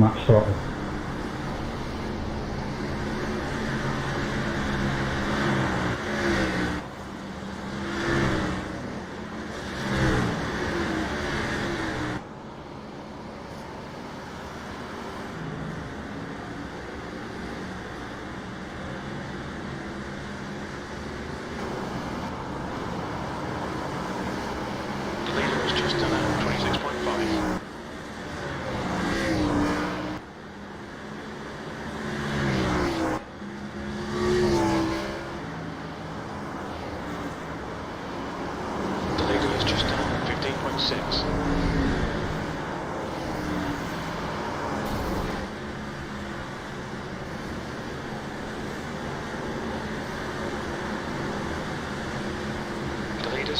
match started.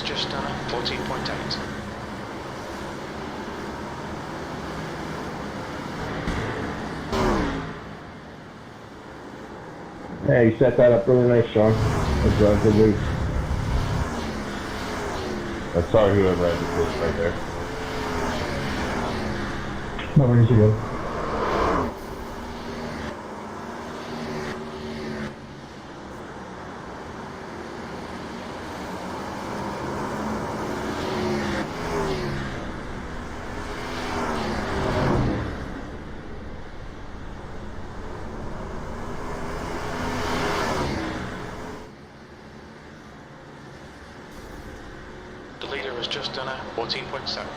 Just done 14.8. Yeah, you set that up really nice, Sean. That's a good lead. Sorry whoever had the push right there. No worries, you go. The leader has just done 14.7.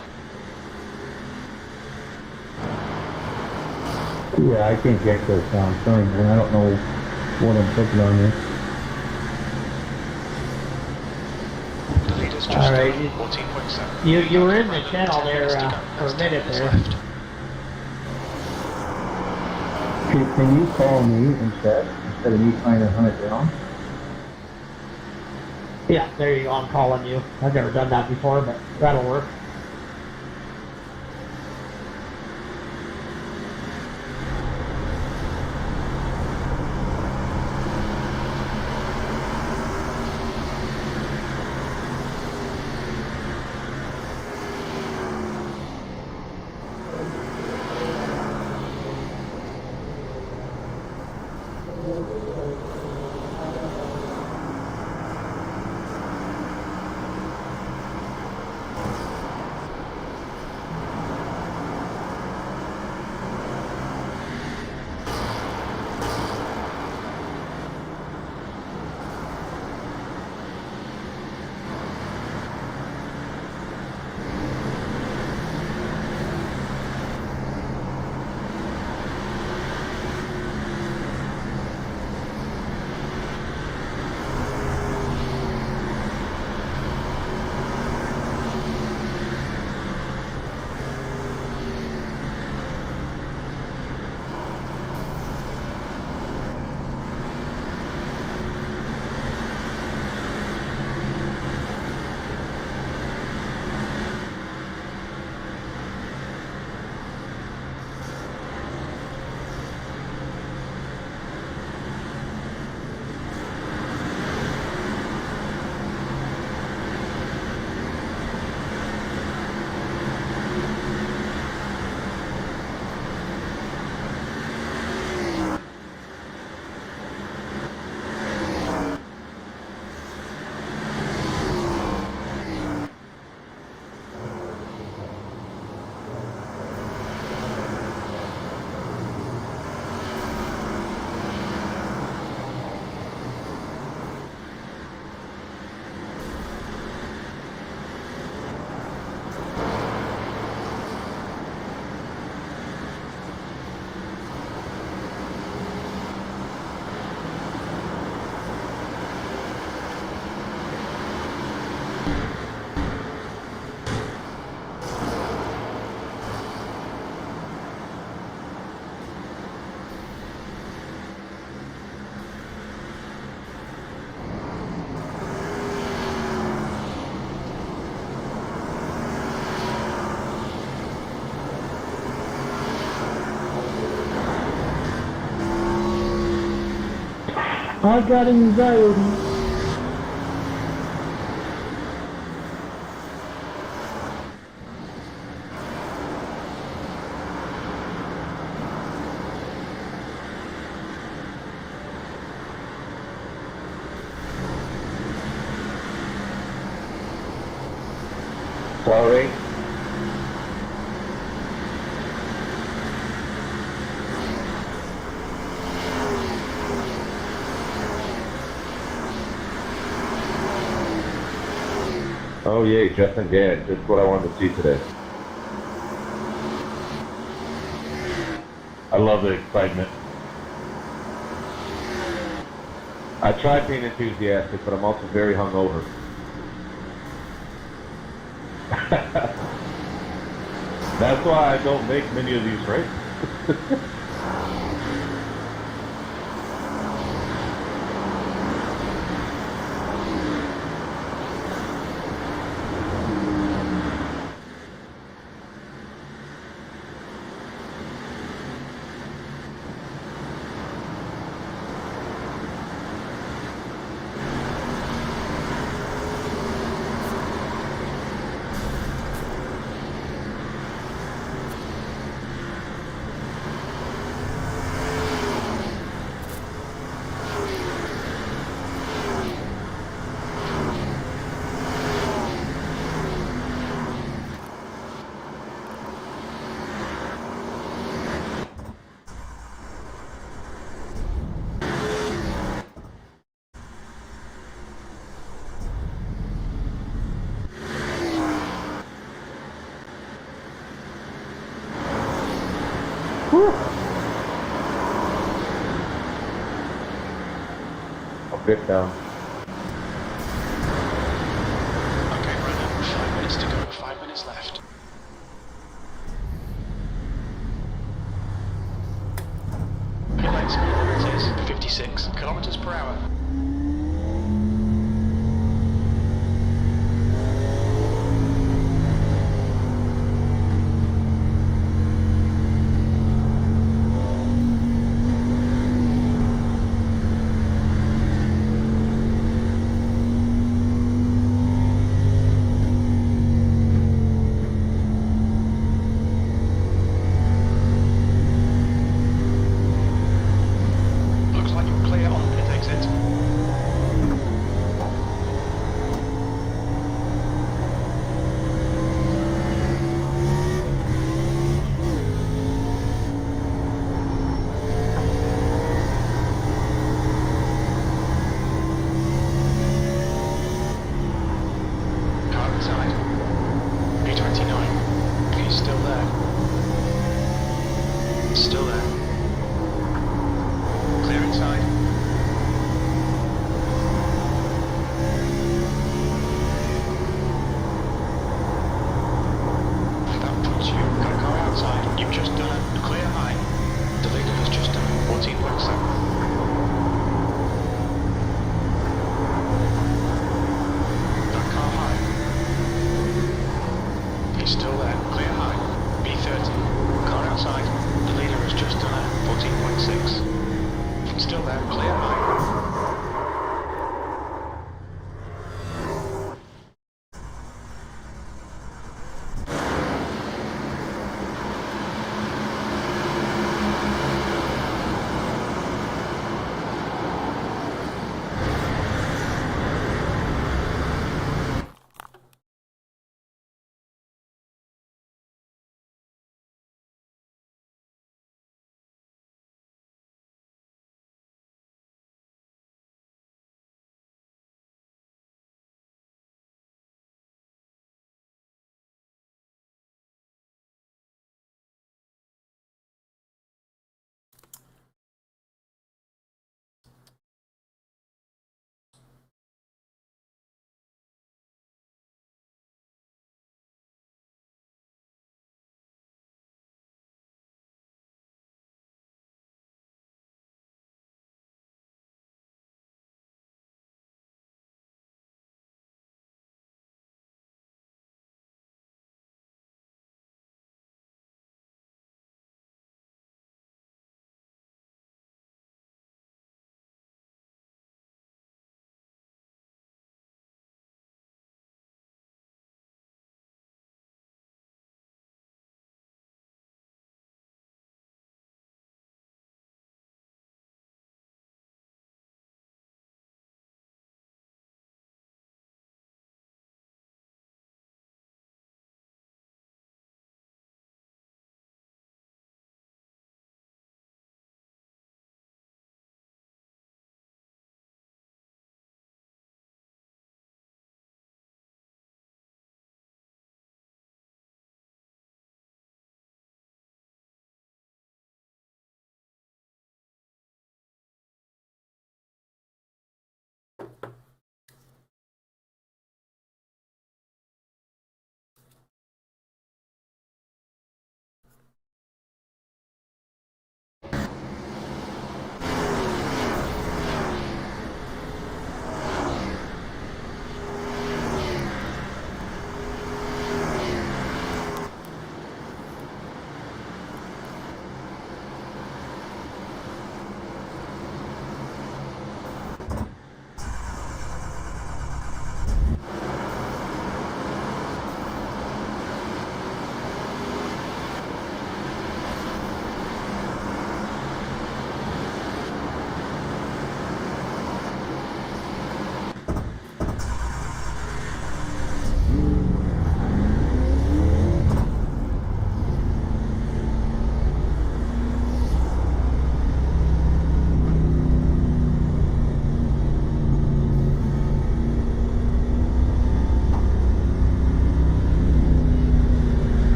Yeah, I can't get those down. Sorry, man. I don't know what I'm putting on here. The leader's just All right, done 14.7. you were in the channel there for a minute there. Can you call me instead of me trying to hunt it down? Yeah, there you go. I'm calling you. I've never done that before, but that'll work. I got anxiety. Sorry. Oh yay, Justin Gann. Just what I wanted to see today. I love the excitement. I tried being enthusiastic, but I'm also very hungover. That's why I don't make many of these races. A bit down. Okay, Brennan, 5 minutes to go, 5 minutes left. Pit lane speed limit is 56 kilometers per hour. Looks like you're clear on pit exit.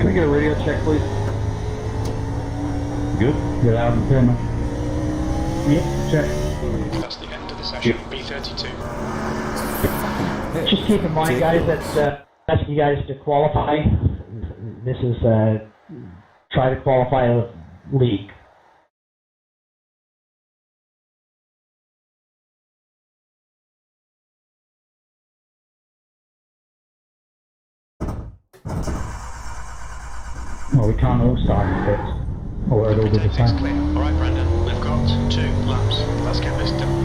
Can I get a radio check, please? Good? Get out and pin. Yep, check. That's the end of the session. B32. Just keep in mind, guys, that ask you guys to qualify. This is try to qualify a league. Well, we can't all start in pits. Or it'll be the 36 same. clear. Alright, Brandon, we've got 2 laps. Let's get this done.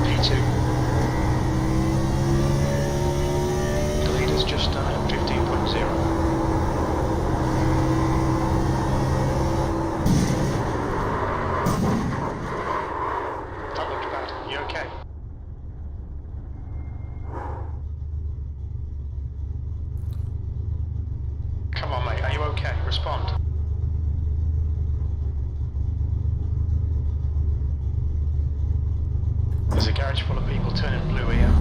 P2. The leader's just done at 15.0. That looked bad. You okay? Come on, mate. Are you okay? Respond. There's a garage full of people turning blue here.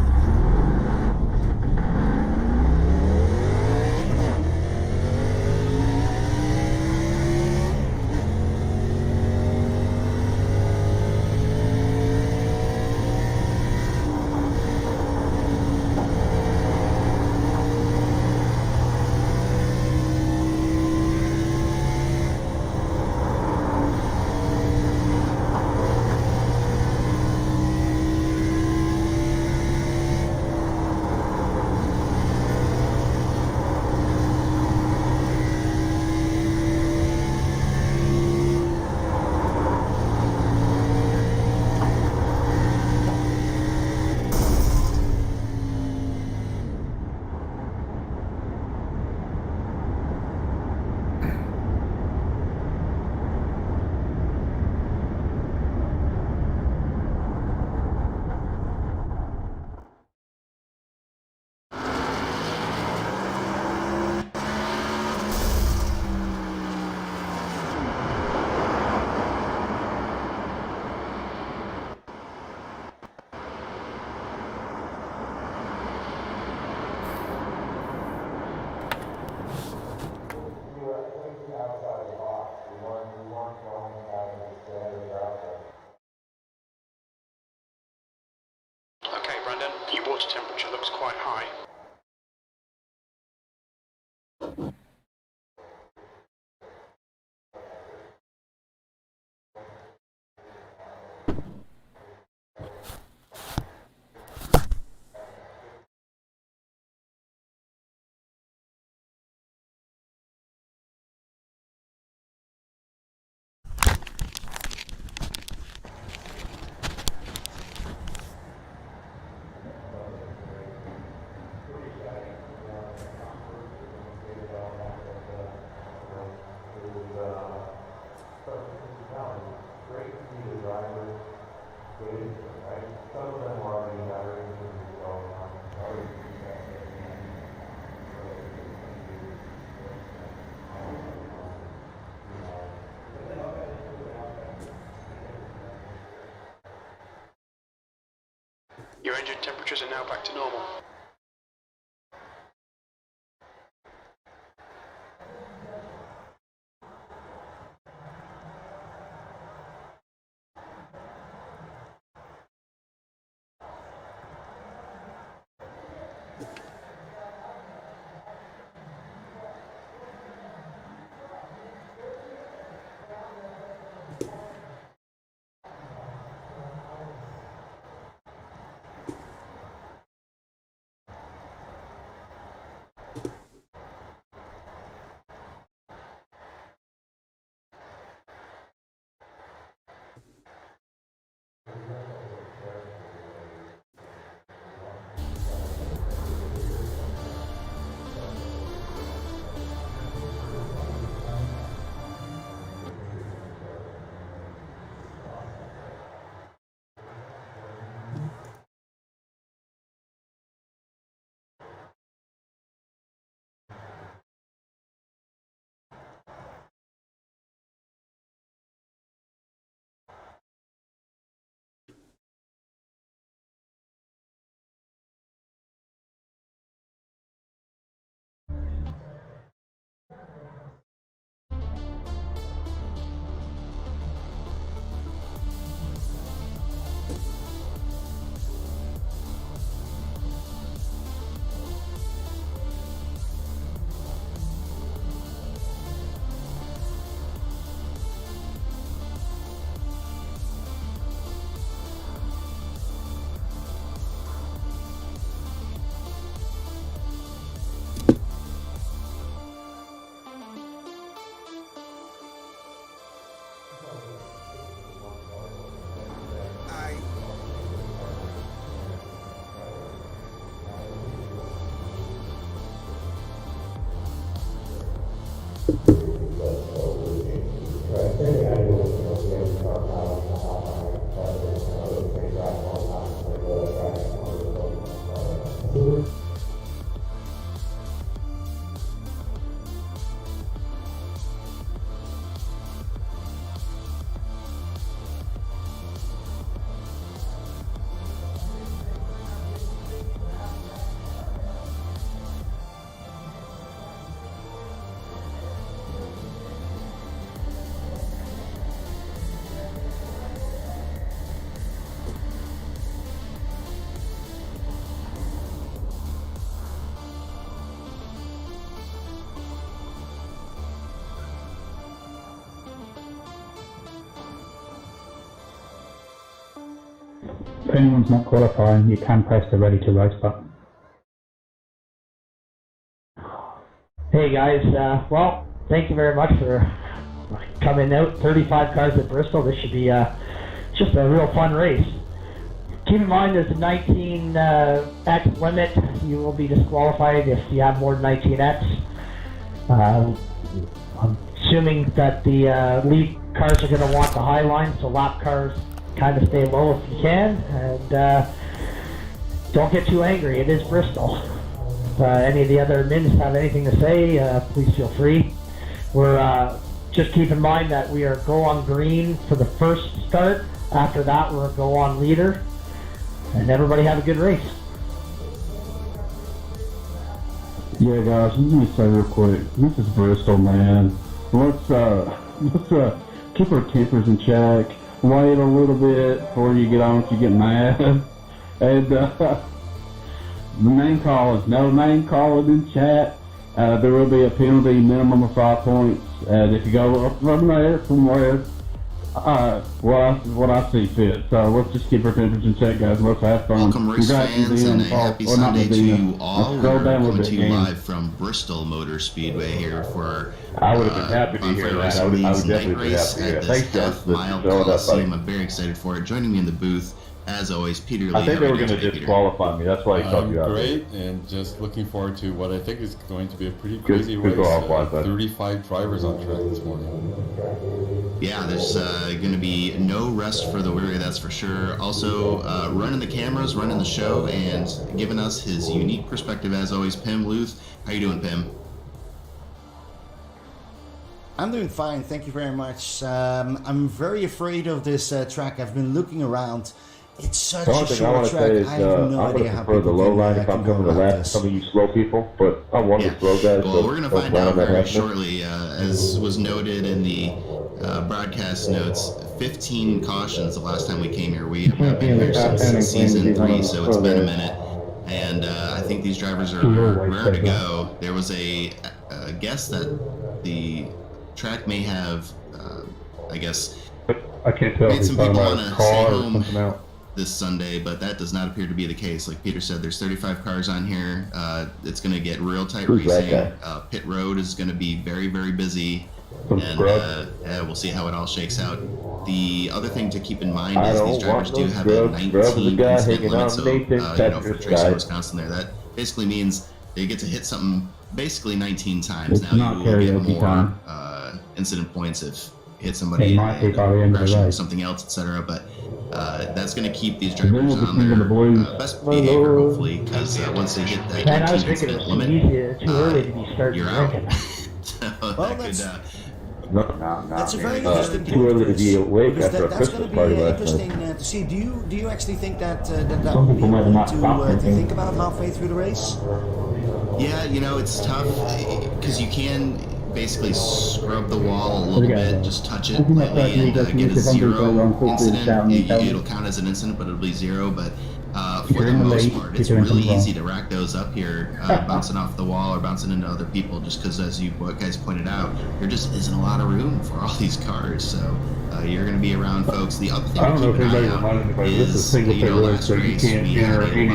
Okay, Brandon, your water temperature looks quite high. Your engine temperatures are now back to normal. If anyone's not qualifying, you can press the ready to race button. Hey guys, well, thank you very much for coming out. 35 cars at Bristol. This should be just a real fun race. Keep in mind there's a 19x limit. You will be disqualified if you have more than 19x. I'm assuming that the lead cars are going to want the high line, so lap cars kind of stay low if you can, and don't get too angry. It is Bristol. If any of the other admins have anything to say, please feel free. We're just keep in mind that we are go on green for the first start. After that, we're go on leader, and everybody have a good race. Yeah, guys, let me say real quick. This is Bristol, man. Let's keep our tempers in check. Wait a little bit before you get on if you get mad. And the name calling, no name calling in chat. There will be a penalty, minimum of 5 points. And if you go up from there, somewhere, what I see fit. So let's just keep our tempers in check, guys. Let's have fun. Welcome, race fans, and a happy Sunday to you all. We're coming to you live from Bristol Motor Speedway here for I would have been happy to hear that. I would definitely be happy to hear that. Thanks, Jeff. Mile Coliseum. I'm very excited for it. Joining me in the booth, as always, Peter Lee. I think they were going to disqualify me. That's why he talked you out. Great, and just looking forward to what I think is going to be a pretty crazy race. 35 drivers on track this morning. Yeah, there's going to be no rest for the weary, that's for sure. Also, running the cameras, running the show, and giving us his unique perspective, as always, Pim Luth. How you doing, Pim? I'm doing fine, thank you very much. I'm very afraid of this track. I've been looking around. It's such a short track. I have no idea how people the low line can if I'm coming to last. Some of you slow people, but I want the slow guys. Well, we're going to find out very shortly. As was noted in the broadcast notes, 15 cautions the last time we came here. We have been here since season 3, so it's been a minute. And I think these drivers are rare to go. There was a guess that the track may have, I guess, I can't tell made if some he's talking people about want a to car stay or home something else. this Sunday, but that does not appear to be the case. Like Peter said, there's 35 cars on here. It's going to get real tight racing. Pit road is going to be very, very busy. And we'll see how it all shakes out. The other thing to keep in mind is these drivers do have a 19 incident limit. So, for Tracy, Wisconsin there, that basically means they get to hit something basically 19 times. It's now not you will get more time. incident points if you hit somebody crashing something else, etc. But that's going to keep these drivers on their best behavior, hopefully, because once they hit that 19 incident limit, you're out. Well, that's a very interesting too early to be awake because after a that's going Christmas to be party last interesting night. to see. Do you actually think that that Some would be people might not important stop to think about halfway through the race? Yeah, it's tough because you can basically scrub the wall a little bit, just touch it lightly and get a 0 incident. It'll count as an incident, but it'll be 0. But for the most part, it's really easy to rack those up here, bouncing off the wall or bouncing into other people, just because, as you guys pointed out, there just isn't a lot of room for all these cars. So you're going to be around folks. The other thing I don't know if anybody out reminded anybody, this is single pit road, so you can't enter any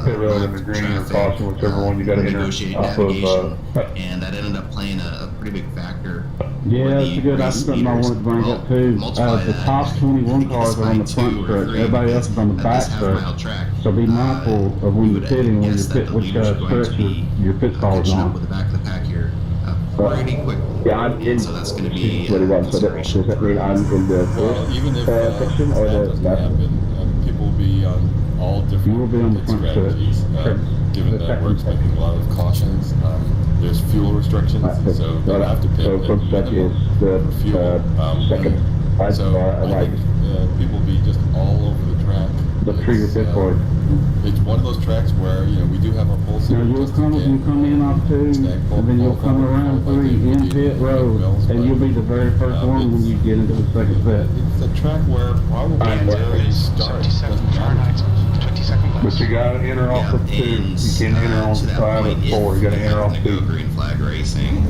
pit road in the green or caution, whichever one you got to enter off of. And that ended up playing a pretty big factor. Yeah, it's a good something I wanted to bring up too. The top 21 cars are on the front stretch. Everybody else is on the back stretch. So be mindful of when you're pitting, when you pit, which stretch your pit call is on. With the back of the pack here, pretty quickly. Yeah, I'm in. So that's going to be So does that mean I'm in the Well, even if section or that the doesn't left? happen, people will be on all different You will be on the pit front strategies. stretch. Given that we're expecting a lot of cautions, there's fuel restrictions, so they'll have to pit So front stretch is the for fuel. second. So I think people will be just all over the track. The trigger pit for it. It's one of those tracks where we do have our pole Now sitter you'll just in case. come in off 2, and then you'll come around 3 in pit road, and you'll be the very first one when you get into the second pit. It's a track where probably the start 77 doesn't Fahrenheit, matter. 22nd place. But you got to enter off of 2. You can't enter on the side of 4. You got to enter off 2. Green flag racing.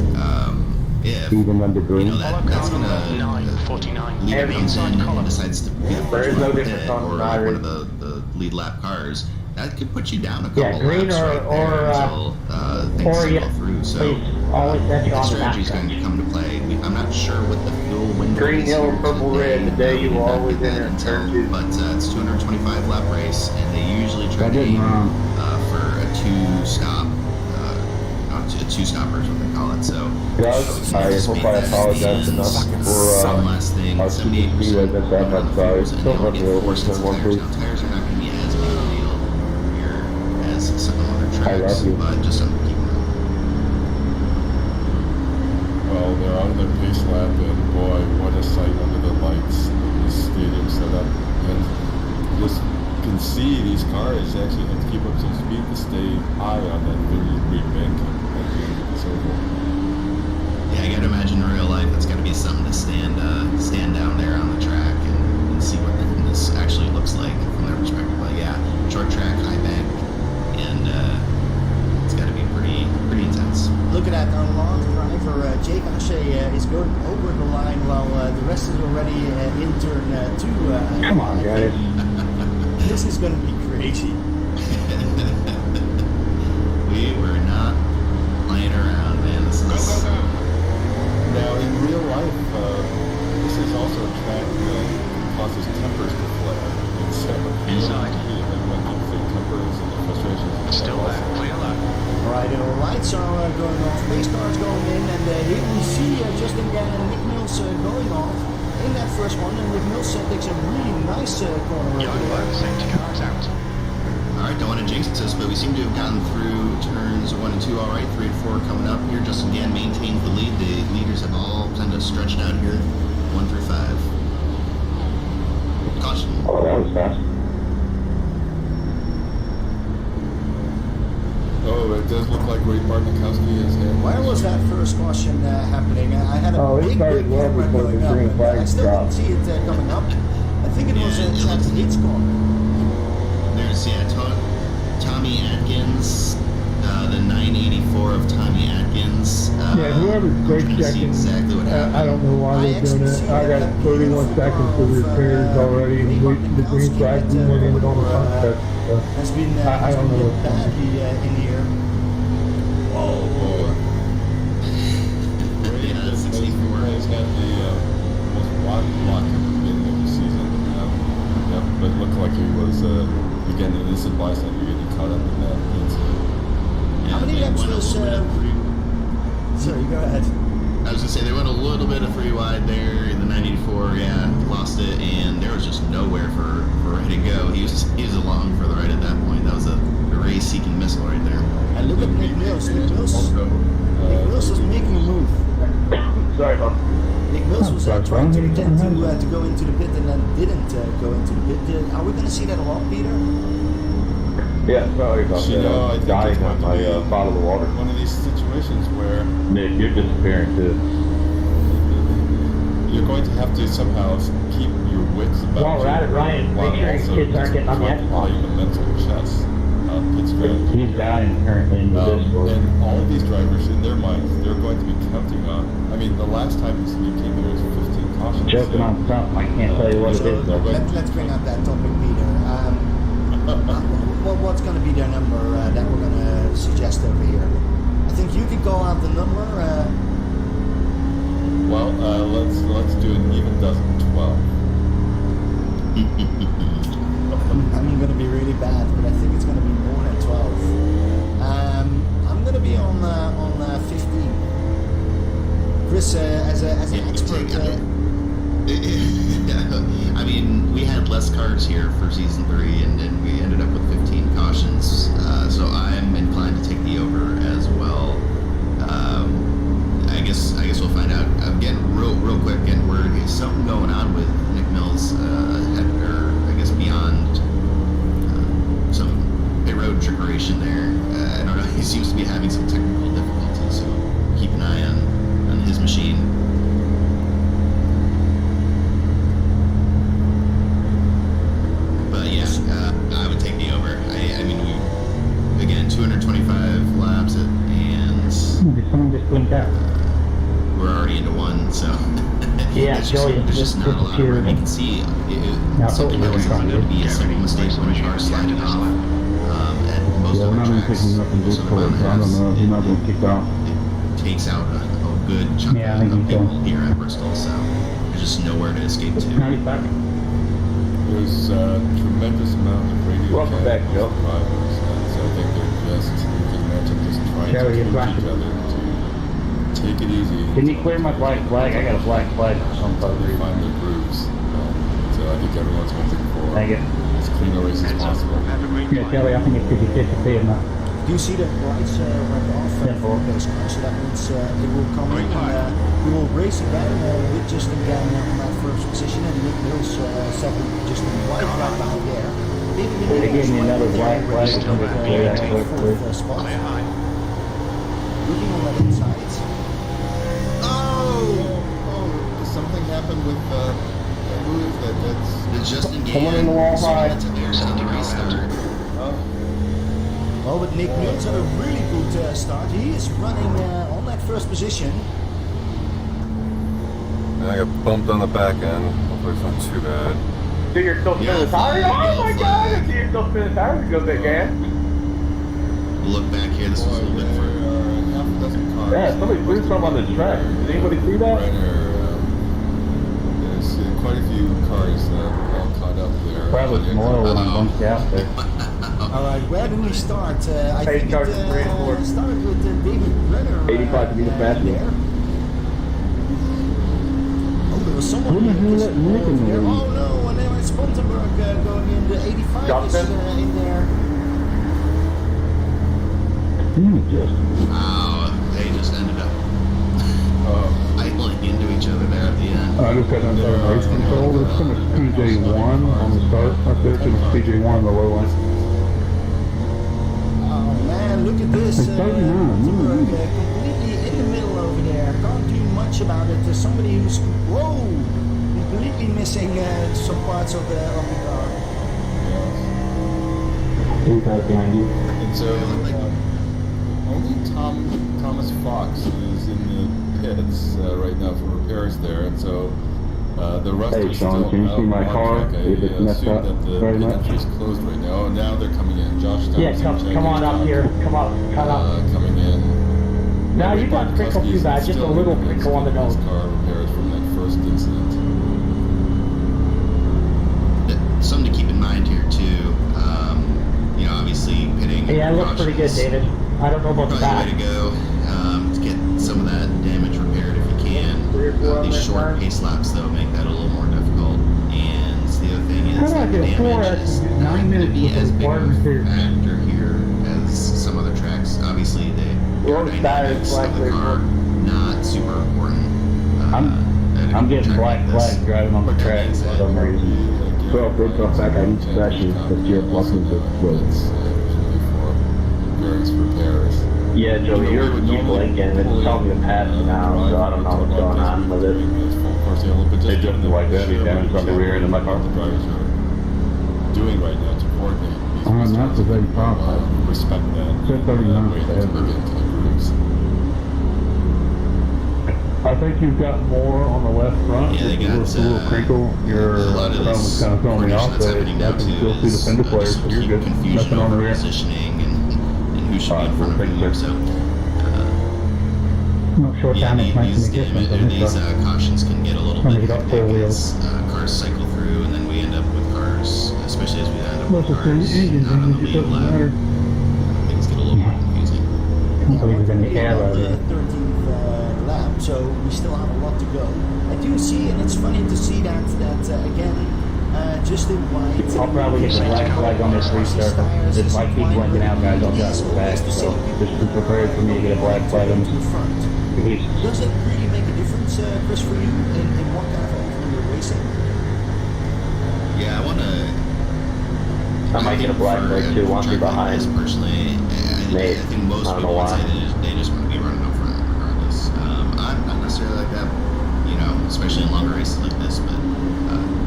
if Even under green. that's gonna 9:49. leader The comes inside in column. and decides to be the There is first no one to difference pit, on or the like one iRacing. of the lead lap cars, that could put you down a couple Yeah, green laps or- right there or, until things or settle yeah, through. So please always set you that on the strategy is back going to come to play. I'm not sure what the fuel window Green, is yellow, here purple, today. red, the day you We did not always get that enter in until, turn 2. but it's 225 lap race, and they usually try I to didn't, aim for a two-stop. Two stoppers, what they call it. So Guys, I hope I apologize enough for one last thing. our 78% speed that's going on the sorry. fuels, and Don't they run only the get 4 over sets of one, tires. please. Now, tires are not going to be as big a deal here as some other I tracks, love you. but just something to keep in mind. Well, they're on their pace lap, and boy, what a sight under the lights in the stadium setup. And just can see these cars actually have to keep up some speed to stay high on that 30-degree bank at the end of the circle. Yeah, I gotta imagine in real life it's gotta be something to stand down there on the track and see what this actually looks like from their perspective. But yeah, short track, high bank, and it's gotta be pretty intense. Look at that, our last driver, Jake Ashe, is going over the line while the rest is already in turn 2. Come on, guys. This is going to be crazy. We were not playing around, man. This is Now, in real life, this is also a track that causes tempers to flare. It's Inside. when the tempers and the frustrations. Still there, clear lap. Alright, the lights are going off, pace cars going in, and here we see Justin Gann and Nick Mills going off in that first one, and Nick Mills takes a really nice corner. Yellow flag, safety cars out. Alright, don't want to jinx us, but we seem to have gotten through turns 1 and 2 alright. 3 and 4 coming up here. Justin Gann maintains the lead. The leaders have all kind of stretched out here, 1 through 5. Caution. Oh, that was fast. Oh, it does look like Ray Bartnikowski is here. Where was that first caution happening? I had a Oh, it big started well camera before the going up, green but flag I still dropped. didn't see it coming up. I think it was Yeah, it at looks- its corner. There's, Tommy Atkins, the 984 of Tommy Atkins. Yeah, whoever's I'm brake trying to see checking, exactly what happened. I don't know why they're doing it. I got 31 seconds for repairs already, and the green flag went in on the contest. Has been I don't know what's going on. badly in here. Oh, boy. Ray Yeah, has 64. has had the most wide block at the beginning of the season. Yep, but it looked like he was, again, an innocent bystander getting caught up in that incident. Yeah, How many they laps went a was, little bit of free. Sorry, go ahead. I was gonna say they went a little bit of free wide there in the 984. Yeah, lost it, and there was just nowhere for Ray to go. He was along for the right at that point. That was a race-seeking missile right there. And look at Nick Mills. Nick Mills was making a move. Sorry, Bob. Nick Mills was Sorry, trying to Ron. pretend to go into the pit and then didn't go into the pit. Are we going to see that a lot, Peter? Yeah, sorry about You that. know, I I'm think dying it's on going to my be bottle of water. one of these situations where Nick, you're disappearing too. you're going to have to somehow keep your wits about While we're at it, Ryan, while make sure your also kids aren't getting on the trying to Xbox. play the mental chess. It's great. He's dying currently in the Discord. And all of these drivers, in their minds, they're going to be counting on. I mean, the last time this league came here was 15 cautions. Joking on something, I can't tell you what it is though. Let's bring up that topic, Peter. What's going to be their number that we're going to suggest over here? I think you could call out the number. Well, let's do an even dozen, 12. I'm going to be really bad, but I think it's going to be more than 12. I'm going to be on 15. Chris, as an expert. I mean, we had less cars here for season 3, and we ended up with 15 cautions. So I'm inclined to take the over as well. I guess we'll find out. I'm getting real quick. Getting word is something going on with Nick Mills, or I guess beyond some pit road trickeration there. I don't know. He seems to be having some technical difficulties, so keep an eye on his machine. But yeah, I would take the over. I mean, we again 225 laps, and Someone just blinked out. we're already into one, so Yeah, Joey there's just not a lot of room. You can see something that was going to be a simple mistake when the car sliding off. At most Yeah, of we're the not even tracks, picking him up in most of the Bristol, so I don't know. He's not getting kicked out. it takes out a good chunk Yeah, I think of he's people going. here at Bristol, so there's just nowhere to escape to. There's a tremendous amount of radio Welcome back, Joe. drivers, so I think they're just, you can imagine, just trying Jerry, to you're coach back. each other to take it easy. Can you clear my black flag? I got a black flag for some fucking They reason. find their grooves. So I think everyone's hoping for Thank you. as clean a race as possible. Yeah, Kelly, I think it's 50-50 in that. Do you see that lights went off for those cars? So that means it will come in and we will race again with Justin Gann on that first position and Nick Mills second, Justin White right behind there. They gave me another black flag. Fourth spot. Looking on that inside. Oh, something happened with who is that? That's Justin Someone Gann, in the wall high. that's there's on the restart. Oh, but Nick Mills had a really good start. He is running on that first position. And I got bumped on the back end. Hopefully it's not too bad. So you're still spinning the tires? Oh my god! I see you're still spinning the tires. Go big, Gann. Look back here, this was a little bit for half a dozen cars. Yeah, somebody threw some on the track. Did anybody see that? There's quite a few cars all caught up there. Probably some oil when I'm bumped out there. All right, where do we start? I Hey, think start it with 3 and 4. started with David Brenner. 85 to be the fastest. There. Oh, there was someone Who the hell let Nick in there? Oh no, and there was Spontenberg going in. The 85 is Johnson? in there. wow, they just ended up idling into each other there at the end. I just got another race control. There's so much PJ1 on the start up there. So it's PJ1 on the low line. Oh man, look at this. It's 39. Spontenberg, completely in the middle over there. Can't do much about it. There's somebody who's completely missing some parts of the car. Behind you. And so only Thomas Fox is in the pits right now for repairs there, and so the rest Hey, are Sean, still can you out see my on car? track. If it's I messed assume up that the very much? entry is closed right now, and now they're coming in. Josh Thompson, Yeah, come on up here. Come up. coming in. No, you got crinkle too bad. Just a little crinkle on the nose. Car repairs from that first incident. Something to keep in mind here too. You know, obviously pitting. Yeah, it looks pretty good, David. I don't know about the Probably the way back. to go to get some of that damage repaired if you can. These short pace laps though make that a little more difficult. And the other thing is that the damage is not going to be as big of a factor here as some other tracks. Obviously, the aerodynamics of the car not super important. I'm getting black flag driving on the track for some reason. 12 bits off back on each session, but you're blocking the roads. Various repairs. Yeah, Joe, you're blinking. It's telling me to pass now, so I don't know what's going on with it. They just like that. He's having trouble rear ending my car. The drivers are doing right now to coordinate these That's the same problem. respect that. Said 39 way to forever. get into the grooves. I think you've got more on the left front. Yeah, they Just got a little crinkle. Your a lot of thumb this was kind of throwing me coordination off, that's but happening I now can too still see the is fender flares, just so you're good. confusion Nothing on the over rear. positioning and who should be in front of whom. So No, short yeah, time is making these, a difference on this these stuff. Cautions can get a little Trying to bit get up four hectic wheels. as cars cycle through, and then we end up with cars, especially as we end up with Most of the cars engine not on the damage, it lead doesn't lap. matter. Things get a little more confusing. I believe it's in the air right the there. 13th lap, so we still have a lot to go. I do see, and it's funny to see that again, Justin White. I'll probably get the black flag on this restart. If I keep blinking out, guys, I'll drive it back. So just be prepared for me to get a black flag on this. Does it really make a difference, Chris, for you in what kind of vehicle you're racing? Yeah, I want to. I might get a black flag too, want to be behind. Personally, Nate, I think most I don't know people would why. say they just want to be running up front regardless. I'm not necessarily like that, you know, especially in longer races like this. But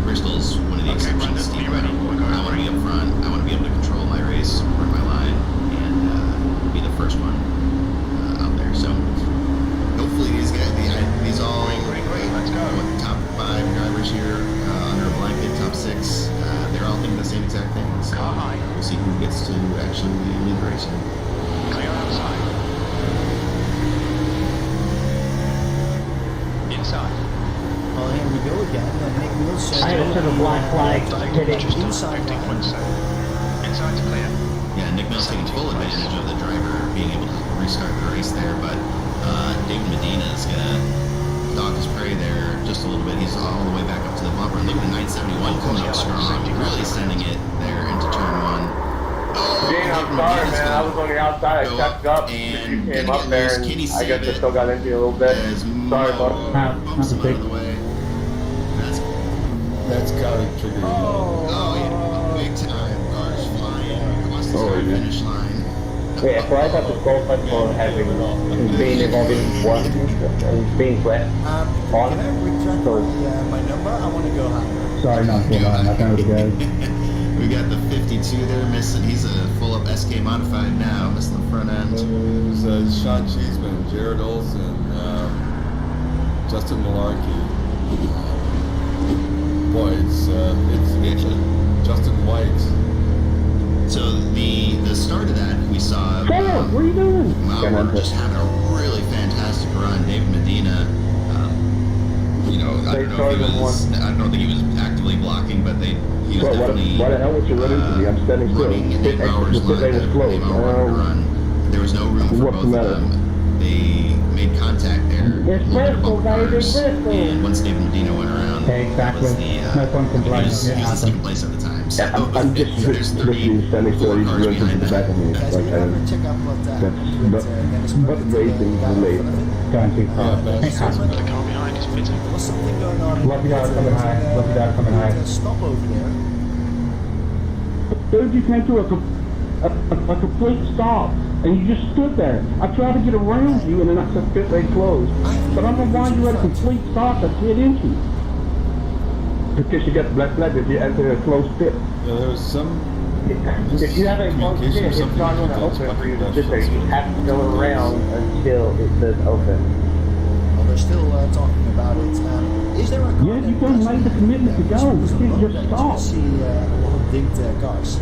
Bristol's one of the exceptions. I want to be up front. I want to be able to control my race, run my line, and be the first one out there. So hopefully these guys, these all cars here under a blanket, top 6. They're all thinking the same exact thing. So we'll see who gets to actually lead the race. Clear outside. Inside. Well, here we go again. Nick Wilson. I had to the black flag hitting. Inside line. Inside's clear. Yeah, Nick Mills taking full advantage of the driver being able to restart the race there, but David Medina is going to dock his prey there just a little bit. He's all the way back up to the bumper, and look at the 971 coming up strong, really sending it there into turn 1. Gene, I'm sorry, man. I was on the outside. I checked up. And You came up there, and I guess I still got into you a little bit. Sorry, bud. Bumps him out of the way. That's gotta trigger you. Oh, yeah. Big time. Cars flying across the start finish line. Yeah, so I thought the qualifying for having been involved in one and being wet Can I retract my number? I want to go higher. Sorry, not full on. I found it again. We got the 52 there missing. He's a full up SK modified now, missing the front end. There's Sean Cheeseman, Jared Olson, Justin Malarkey. Boy, it's Justin White. So the start of that we saw. Taylor, what are you doing? Mauer just having a really fantastic run. David Medina. I don't think he was actively blocking, but he was definitely why the hell would you run into me? I'm standing still. running in Bauer's line. There was no room for both of them. They made contact there. It's Bristol, baby, Bristol. And once David Medina went around, Hey, exactly. that was No fun complaining. he was It in happens. second place at the time. So I'm just there's standing still. 34 He's cars running behind to the back that. of me. Guys, Like, we never check out what but racing is late. Can't see. The car behind is fitting. There was something going on. Lucky dog coming high. Lucky dog coming high. Stop over there. Dude, you came to a complete stop, and you just stood there. I tried to get around you, and then I said pit lane closed. But I don't know why you had a complete stop to get into. Because you got the black flag if you enter a closed pit. Yeah, there was some. If you have a closed pit, it's not going to open for you to sit there. You have to go around until it says open. Well, they're still talking about it. Is there a car Yeah, you done made the commitment to go. You can't just stop. see a lot of dinked cars.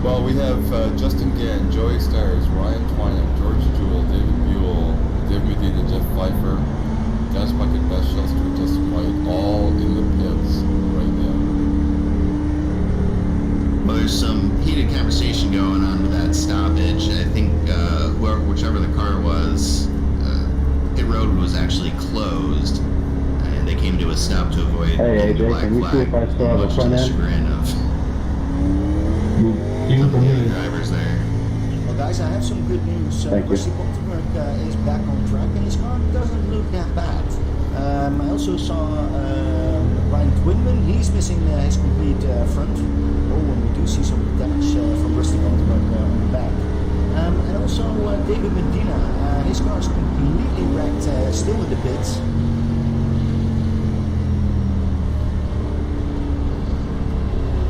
Well, we have Justin Gann, Joey Stars, Ryan Twynham, George Jewell, David Buell, David Medina, Jeff Pfeiffer, Dennis Bucket, Beth Shelster, Justin White, all in the pits right now. Well, there's some heated conversation going on with that stoppage. I think whichever the car was, pit road was actually closed, and they came to a stop to avoid Hey, the AJ, black can you see if I flag, still have a much to front the end? chagrin of some of the other drivers there. Well, guys, I have some good news. Thank you. Rusty Bottenberg is back on track, and his car doesn't look that bad. I also saw Ryan Twinman. He's missing his complete front. Oh, and we do see some damage from Rusty Bottenberg on the back. And also David Medina. His car is completely wrecked, still in the pits.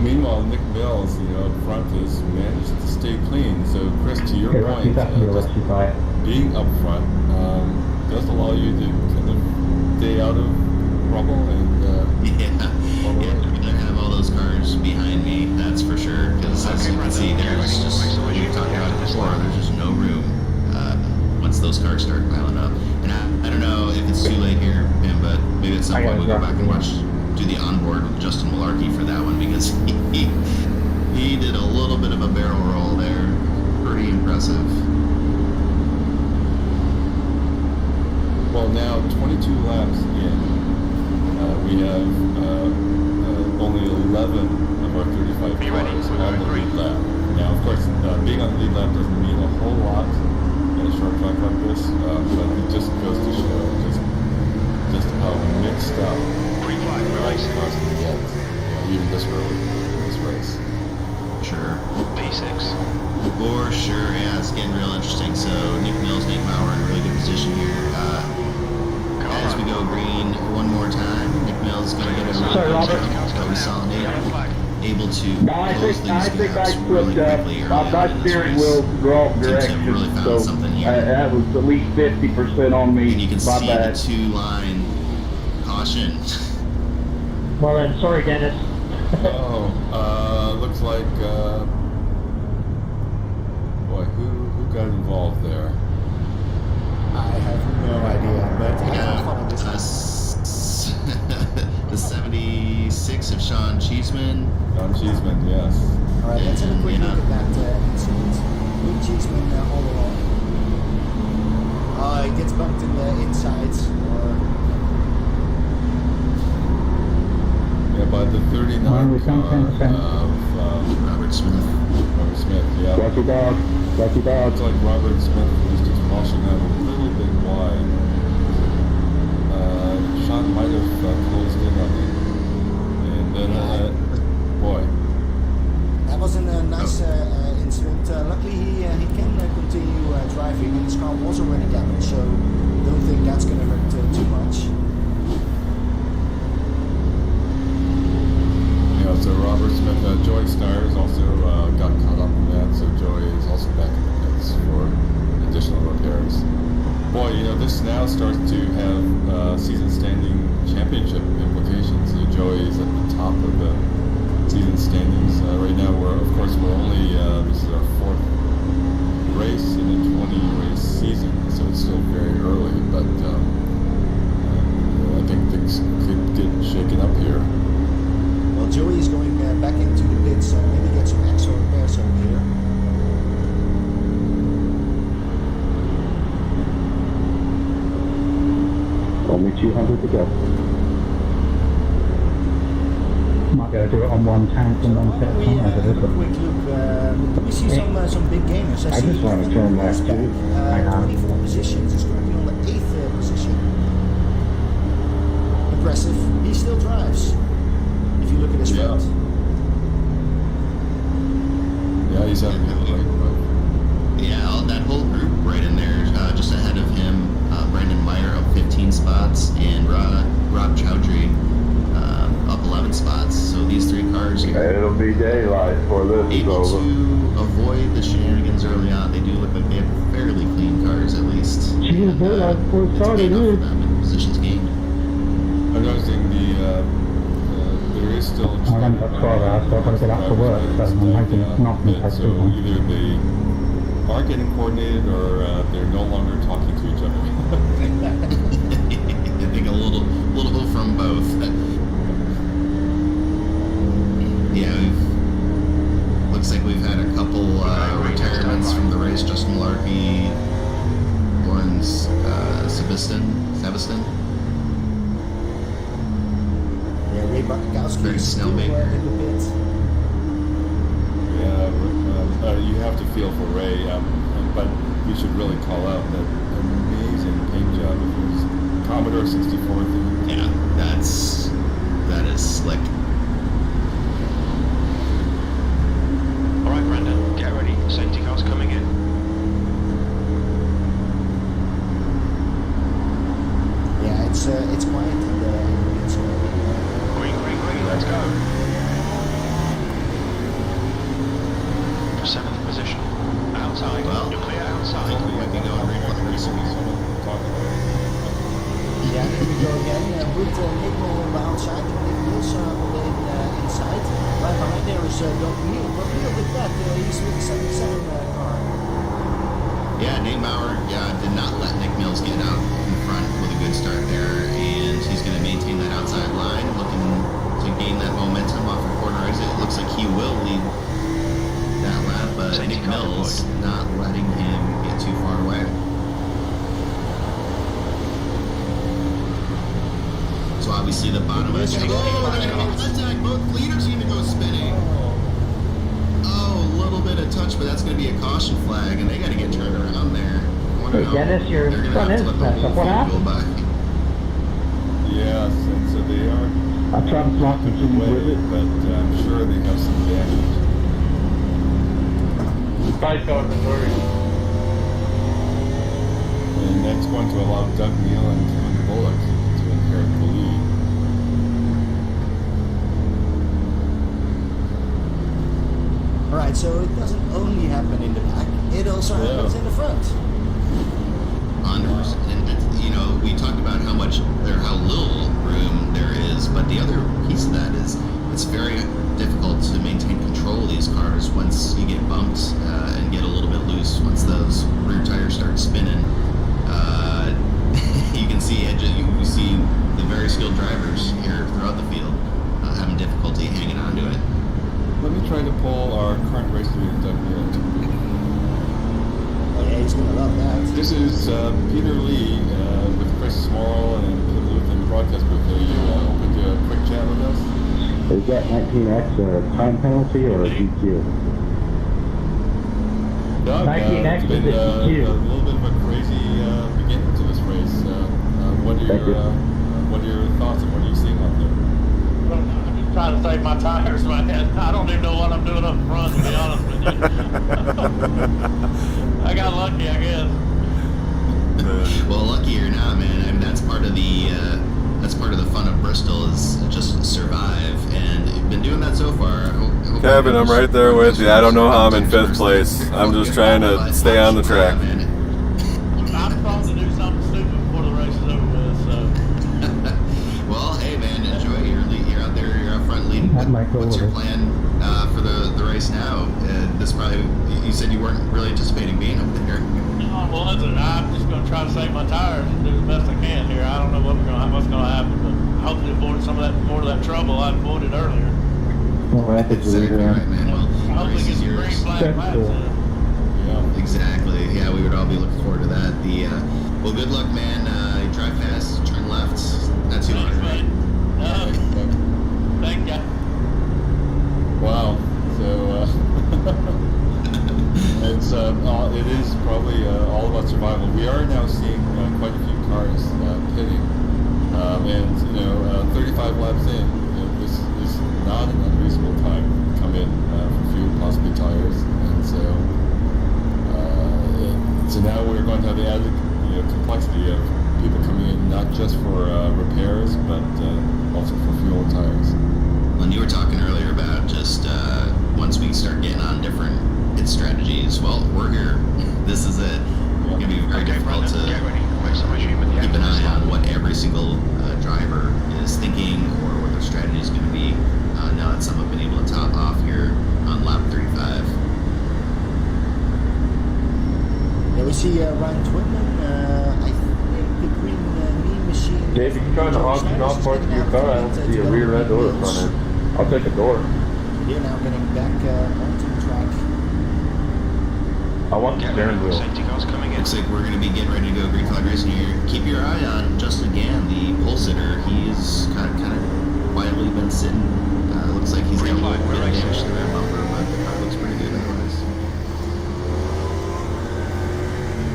Meanwhile, Nick Mills, up front, has managed to stay clean. So, Chris, to your point, just being up front does allow you to kind of stay out of trouble and They're gonna have all those cars behind me, that's for sure. Because as you can see, there's just, we were talking about it before, there's just no room once those cars start piling up. And I don't know if it's too late here, Ben, but maybe at some point we'll go back and do the onboard with Justin Malarkey for that one, because he did a little bit of a barrel roll there. Pretty impressive. well, now 22 laps in, we have only 11 of our 35 cars on the lead lap. Now, of course, being on the lead lap doesn't mean a whole lot in a short track like this, but it just goes to show just how mixed up cars can get, even this early in this race. Sure. P6. For sure, yeah, it's getting real interesting. So Nick Mills, Nate Mauer in a really good position here. As we go green one more time, Nick Mills is going to get a really good consolidate, able to close these gaps really quickly early on my in this steering race. wheel draw Seems to have direction, really found so something here. that was at least 50% on me. And you can My see bad. the two-line caution Well then, sorry, Dennis. Looks like, boy, who got involved there? I have no idea, but I Yeah, have fun with this. the 76 of Sean Cheeseman. John Cheeseman, yes. All right, let's have a quick Yeah. look at that incident. Luke Cheeseman all along. He gets bumped in the insides. Yeah, by the 39 car of Robert Smith. Robert Smith, yeah. Lucky dog. Lucky dog. Looks like Robert Smith was just washing out a little bit wide. Sean might have closed in on him. And then, boy. That was a nice incident. Luckily, he can continue driving, and his car was already damaged, so don't think that's going to hurt too much. Yeah, so Robert Smith, Joy Stires also got caught up in that, so Joy is also back in the pits for additional repairs. Boy, this now starts to have season standing championship implications. Joy is at the top of the season standings. Right now, we're only, this is our 4th race in a 20-race season, so it's still very early, but I think things could get shaken up here. Well, Joey is going back into the pits, maybe get some extra repairs over here. Only 200 to go. Might be able to do it on one tank and one set of We tires. have a quick look. We see some big gamers. I just want to turn that too. 24 positions. He's currently on the 8th position. Impressive. He still drives. If you look at his front. Yeah, he's having a good right. Yeah, that whole group right in there, just ahead of him, Brandon Meyer up 15 spots, and Rob Chowdhury up 11 spots. So these 3 cars here, It'll be daylight before this is able over. to avoid the shenanigans early on. They do look like they have fairly clean cars, at least. She was good before it It's started, paid off for dude. them in positions gained. I'm noticing there is still. I've only got 12 hours, so I've got to get up to work, so I'm hoping it's not going to take So too long. either they are getting coordinated or they're no longer talking to each other. I think a little from both. Yeah, looks like we've had a couple retirements from the race. Justin Malarkey, Lawrence Sebastin. Yeah, Ray Bartkowski Very is still snowmaker. in the pits. Yeah, you have to feel for Ray, but we should really call out that amazing paint job of his Commodore 64 thing. Yeah, that is slick. All right, Brandon, get ready. Safety car's coming in. Yeah, it's quiet in the pits. Green, let's go. 7th position. Outside. Well, You're clear outside. Might be going right for the racing. Yeah, here we go again. With Nico on the outside, Nick Mills on the inside. Right behind there is Doug Neal. But look at that, he's with the 77 car. Yeah, Nate Maurer did not let Nick Mills get out in front with a good start there, and he's going to maintain that outside line, looking to gain that momentum off the corner exit. It looks like he will lead that lap, but Nick Mills not letting him get too far away. So obviously the bottom is going to go attack. Both leaders going to go spinning. Oh, a little bit of touch, but that's going to be a caution flag, and they got to get turned around there. Hey, Dennis, your front end's messed up. What happened? Yes, and so they are I tried to block away, with it. but I'm sure they have some damage. And that's going to allow Doug Neal and Kevin Bullock to inherit the lead. Alright, so it doesn't only happen in the back, it also happens in the front. 100%. And we talked about how little room there is, but the other piece of skilled drivers here throughout the field having difficulty hanging on to it. Let me try to pull our current race leader, Doug Neal, into the booth. Oh yeah, he's gonna love that. This is Peter Lee with Chris Small and Tim Luth in the broadcast booth. Are you open to a quick chat with us? Is that 19X a time penalty or a DQ? Doug, 19X it's been is a a DQ. little bit of a crazy beginning to this race. What are your thoughts and what are you seeing out there? I'm just trying to save my tires, man. I don't even know what I'm doing up front, to be honest with you. I got lucky, I guess. Well, lucky or not, man. I mean, that's part of the fun of Bristol is just survive, and you've been doing that so far. Kevin, I'm right there with you. I don't know how I'm in 5th place. I'm just trying to stay on the track. I'm trying to do something stupid before the race is over with, so. Well, hey, man, enjoy it. You're out there, you're out front leading. What's your plan for the race now? This probably, you said you weren't really anticipating being up there. No, well, listen, I'm just going to try to save my tires and do the best I can here. I don't know what's going to happen, but hopefully avoid some of that, more of that trouble I avoided earlier. Well, that's Exactly right, man. Well, Hopefully race get is some green yours. flag laps in. Yeah. Exactly. Yeah, we would all be looking forward to that. Well, good luck, man. Drive fast, turn left. Not too long, right? Thank you. Wow. So it is probably all about survival. We are now seeing quite a few cars pitting, and 35 laps in, this is not an unreasonable time to come in for fuel, possibly tires, and so now we're going to have the added complexity of people coming in not just for repairs, but also for fuel and tires. When you were talking earlier about just once we start getting on different pit strategies, well, we're here. This is it. It's going to be very difficult to keep an eye on what every single driver is thinking or what their strategy is going to be now that some have been able to top off here on lap 35. Yeah, we see Ryan Twinman. I think the green knee machine. Dave, if you're trying to auction off parts of your car, I don't see a rear end or a front end. I'll take a door. Here now getting back onto the track. I want the steering wheel. Safety cars coming in. Looks like we're going to be getting ready to go green flag racing here. Keep your eye on Justin Gann, the pole sitter. He's kind of quietly been sitting. Looks like he's got a little bit of damage to the rear bumper, but the car looks pretty good otherwise.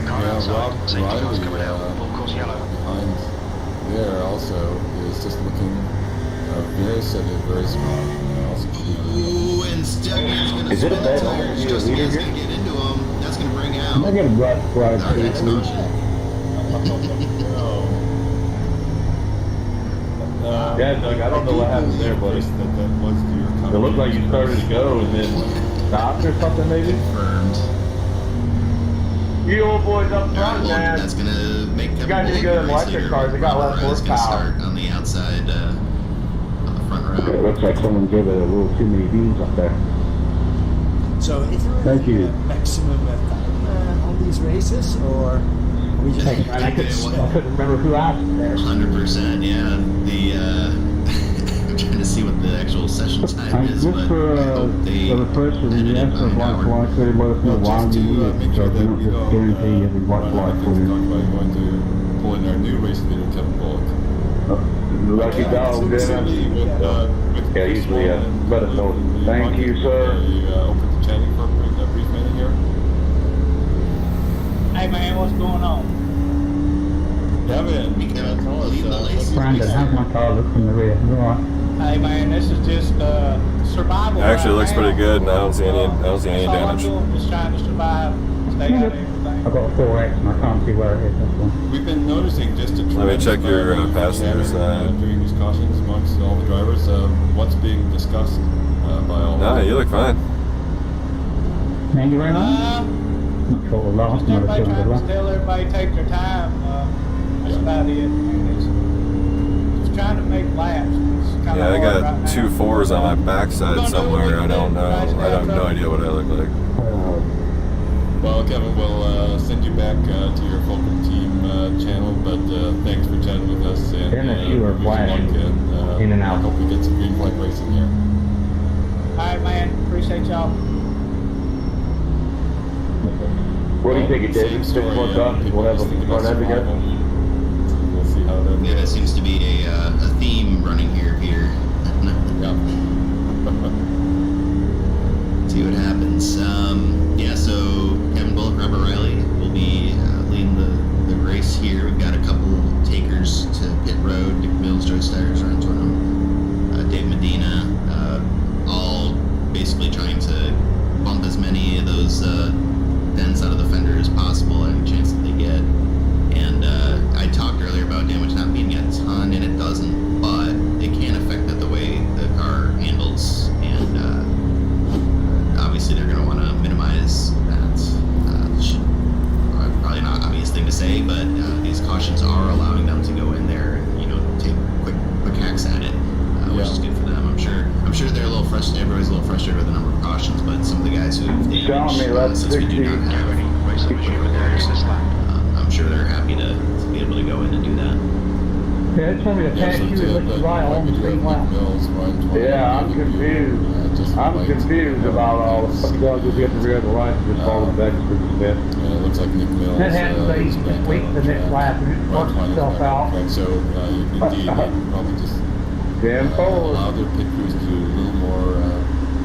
Car outside. Safety cars coming out. Full course yellow. Behind there also is just looking very steady, very strong. Ooh, and Stuggy's going to Is it a spin the bad tires. moment to be a Justin leader Gann's here? going to get into him. That's going to bring out. I'm not going to black flag Our next caution. Yeah, Doug, I don't know what happened there, buddy. That was your It looked like you started to go and then stopped or something, maybe? Confirmed. You old boys up All right, front, well, man. that's going to make Kevin guys need to Bullock go to the race electric leader. cars. They got less Barbara is gonna horsepower. start on the outside on the front row. It looks like someone gave it a little too many beans up there. So is there Thank you. a maximum time on these races, or are we just I couldn't remember who asked there. 100%, yeah. I'm trying to see what the actual session time is, Just but for I hope they a refresher, when you edited ask by for an black hour. flag, they let us know why Just you need to it, make so sure we that don't we just don't guarantee every black run out flag of for things to you. talk about. You want to pull in our new race leader, Kevin Bullock. Lucky dog, With, Yeah, usually, let us know. Thank you, sir. Are you open to chatting for a brief minute here? Hey, man, what's going on? Kevin, Kevin, tell us lead the what's race. Brandon, how's my car look from the rear? Is it all right? Hey, man, this is just survival. Actually, it right looks now. pretty good, and I don't see any That's all I'm damage. doing, just trying to survive, stay out of everything. I've got a 4X and I can't see where it is, that's one. We've been noticing just a Let me check your passenger chatter, side. during these cautions amongst all the drivers. What's being discussed by all? Nah, you look fine. Thank you very much. Not sure the last Just one I everybody was doing trying good to luck. tell everybody take their time. That's about it. It's trying to make laps. It's kinda Yeah, I hard got right now. 2 4s on my backside somewhere. I don't know. I have no idea what I look like. Well, Kevin, we'll send you back to your Fulcrum Team channel, but thanks for chatting with us. And NSU are flashing in and out. I hope we get some green flag racing here. Alright, man. Appreciate y'all. What do you think it did? Same story. We'll have a front end together. We'll see how that Yeah, that goes. seems to be a theme running here, Peter. Yeah. See what happens. Yeah, so Kevin Bullock, Robert Riley will be leading the race here. We've got a couple takers to pit road. Nick Mills, Joey Steyer's running toward him. Dave Medina, all basically trying to bump as many of those dents out of the fender as possible, any chance that they get. And I talked earlier about damage not being a ton, and it doesn't, but it can affect the way the car handles, and obviously they're going to want to minimize that. Probably not an obvious thing to say, but these cautions are allowing them to go in there and take quick hacks at it, which is good for them. I'm sure they're a little frustrated. Everybody's a little frustrated with the number of cautions, but some of the guys who've damaged since we do not have any race issue with theirs, I'm sure they're happy to be able to go in and do that. Yeah, it told me to pass you and let you ride on the same lap. Yeah, I'm confused. I'm confused about all the stuff. They'll just get the rear of the line and just fall back to the fifth. Yeah, it looks like Nick Mills. That happens, they is just back wait on the next track. lap and it works itself out. Right, so indeed, they probably just Damn forward. allow their pit crews to do a little more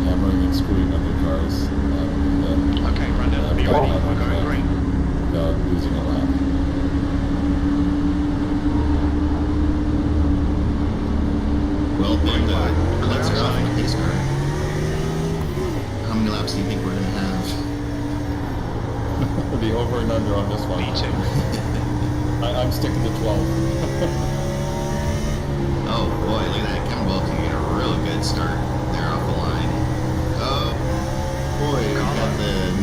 hammering and screwing on their cars. Okay, Brandon, are you ready? We're going green. Without losing a lap. Well, then let's go off on the pace car. How many laps do you think we're going to have? The over and under on this one. Me too. I'm sticking to 12. Oh boy, look at that. Kevin Bullock can get a really good start there off the line. Oh boy, we've got the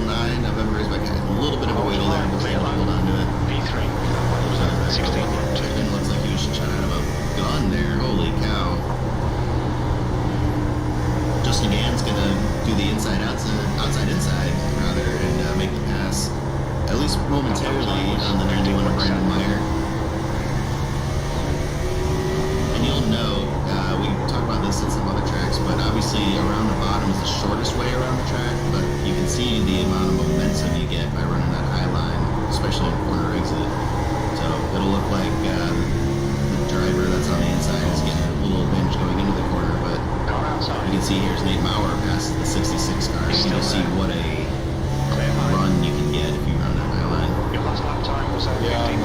999 of Ever Raised by Cat. A little bit of a wiggle there, but able to hold on to it. P3. 16.2. It looks like he was trying out of a gun there. Holy cow. Justin Gann's going to do the outside-inside, rather, and make the pass, at least momentarily, on the 91 of Brandon Meyer. And you'll know, we talked about this at some other tracks, but obviously around the bottom is the shortest way around the track, but you can see the amount of momentum you get by running that high line, especially in corner exit. So it'll look like the driver that's on the inside is getting a little advantage going into the corner, but you can see here's Nate Maurer past the 66 car, and you'll see what a run you can get if you run that high line. Your last lap time was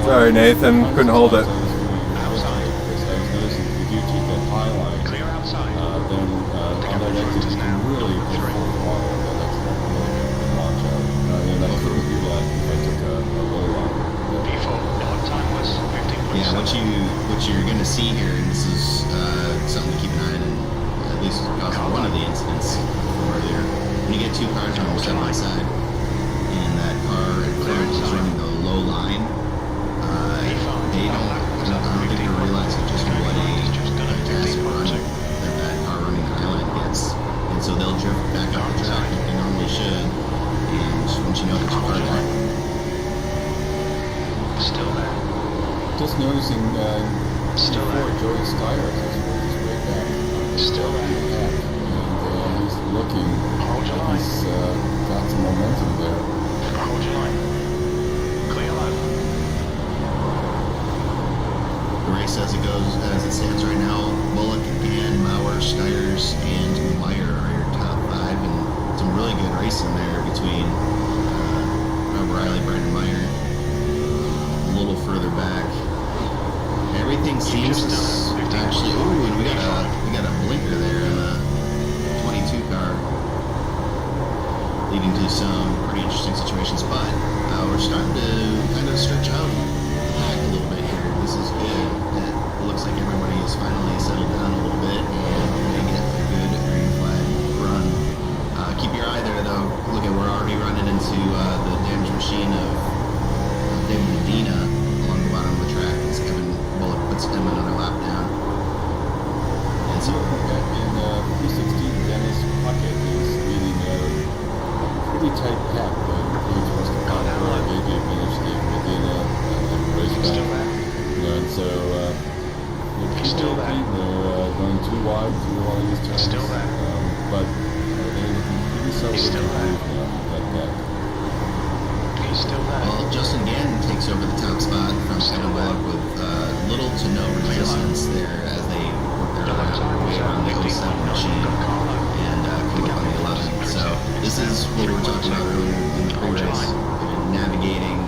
Sorry, Nathan. Couldn't hold it. outside. If you keep that high line, Clear outside. then on that exit you can really get full throttle. That's a really good launch out. And I couldn't do that if I took a low line. P4. Your lap time was 15.7. Yeah, what you're going to see here, and this is something to keep an eye on, and at least because of one of the incidents from earlier, when you get two cars running side by side, and that car in front is running the low line, they don't, I don't think they're realizing just what a fast run that car running the high line gets. And so they'll drift back up the track like they normally should, and once you know that your car back. Still there. Just noticing Still before there. Joey Steyer is way back. Still there. And he's looking Hold your like line. he's got some momentum there. Hold your line. Clear line. The race as it stands right now, Bullock, Gann, Maurer, Steyers, and Meyer are your top five, and some really good racing there between Robert Riley, Brandon Meyer, a little further back. Everything seems actually. Ooh, and we got a blinker there on the 22 car, leading to some pretty interesting situations. But we're starting to kind of stretch out the pack a little bit here. This is good. It looks like everybody has finally settled down a little bit, and we're gonna get a good green flag run. Keep your eye there, though. Look at we're already running into the damaged machine of David Medina along the bottom of the track as Kevin Bullock puts him another lap down. And so In 316, Dennis Puckett is leading a pretty tight pack, but he wide to a lot of these turns. Still there. But they're looking pretty solid. He's still there. That back. He's still there. Well, Justin Gann takes over the top spot from Kevin Bullock with little to no resistance there as they work their way around the 07 machine and come up on the 11. So this is what we were talking about earlier in the pre-race, navigating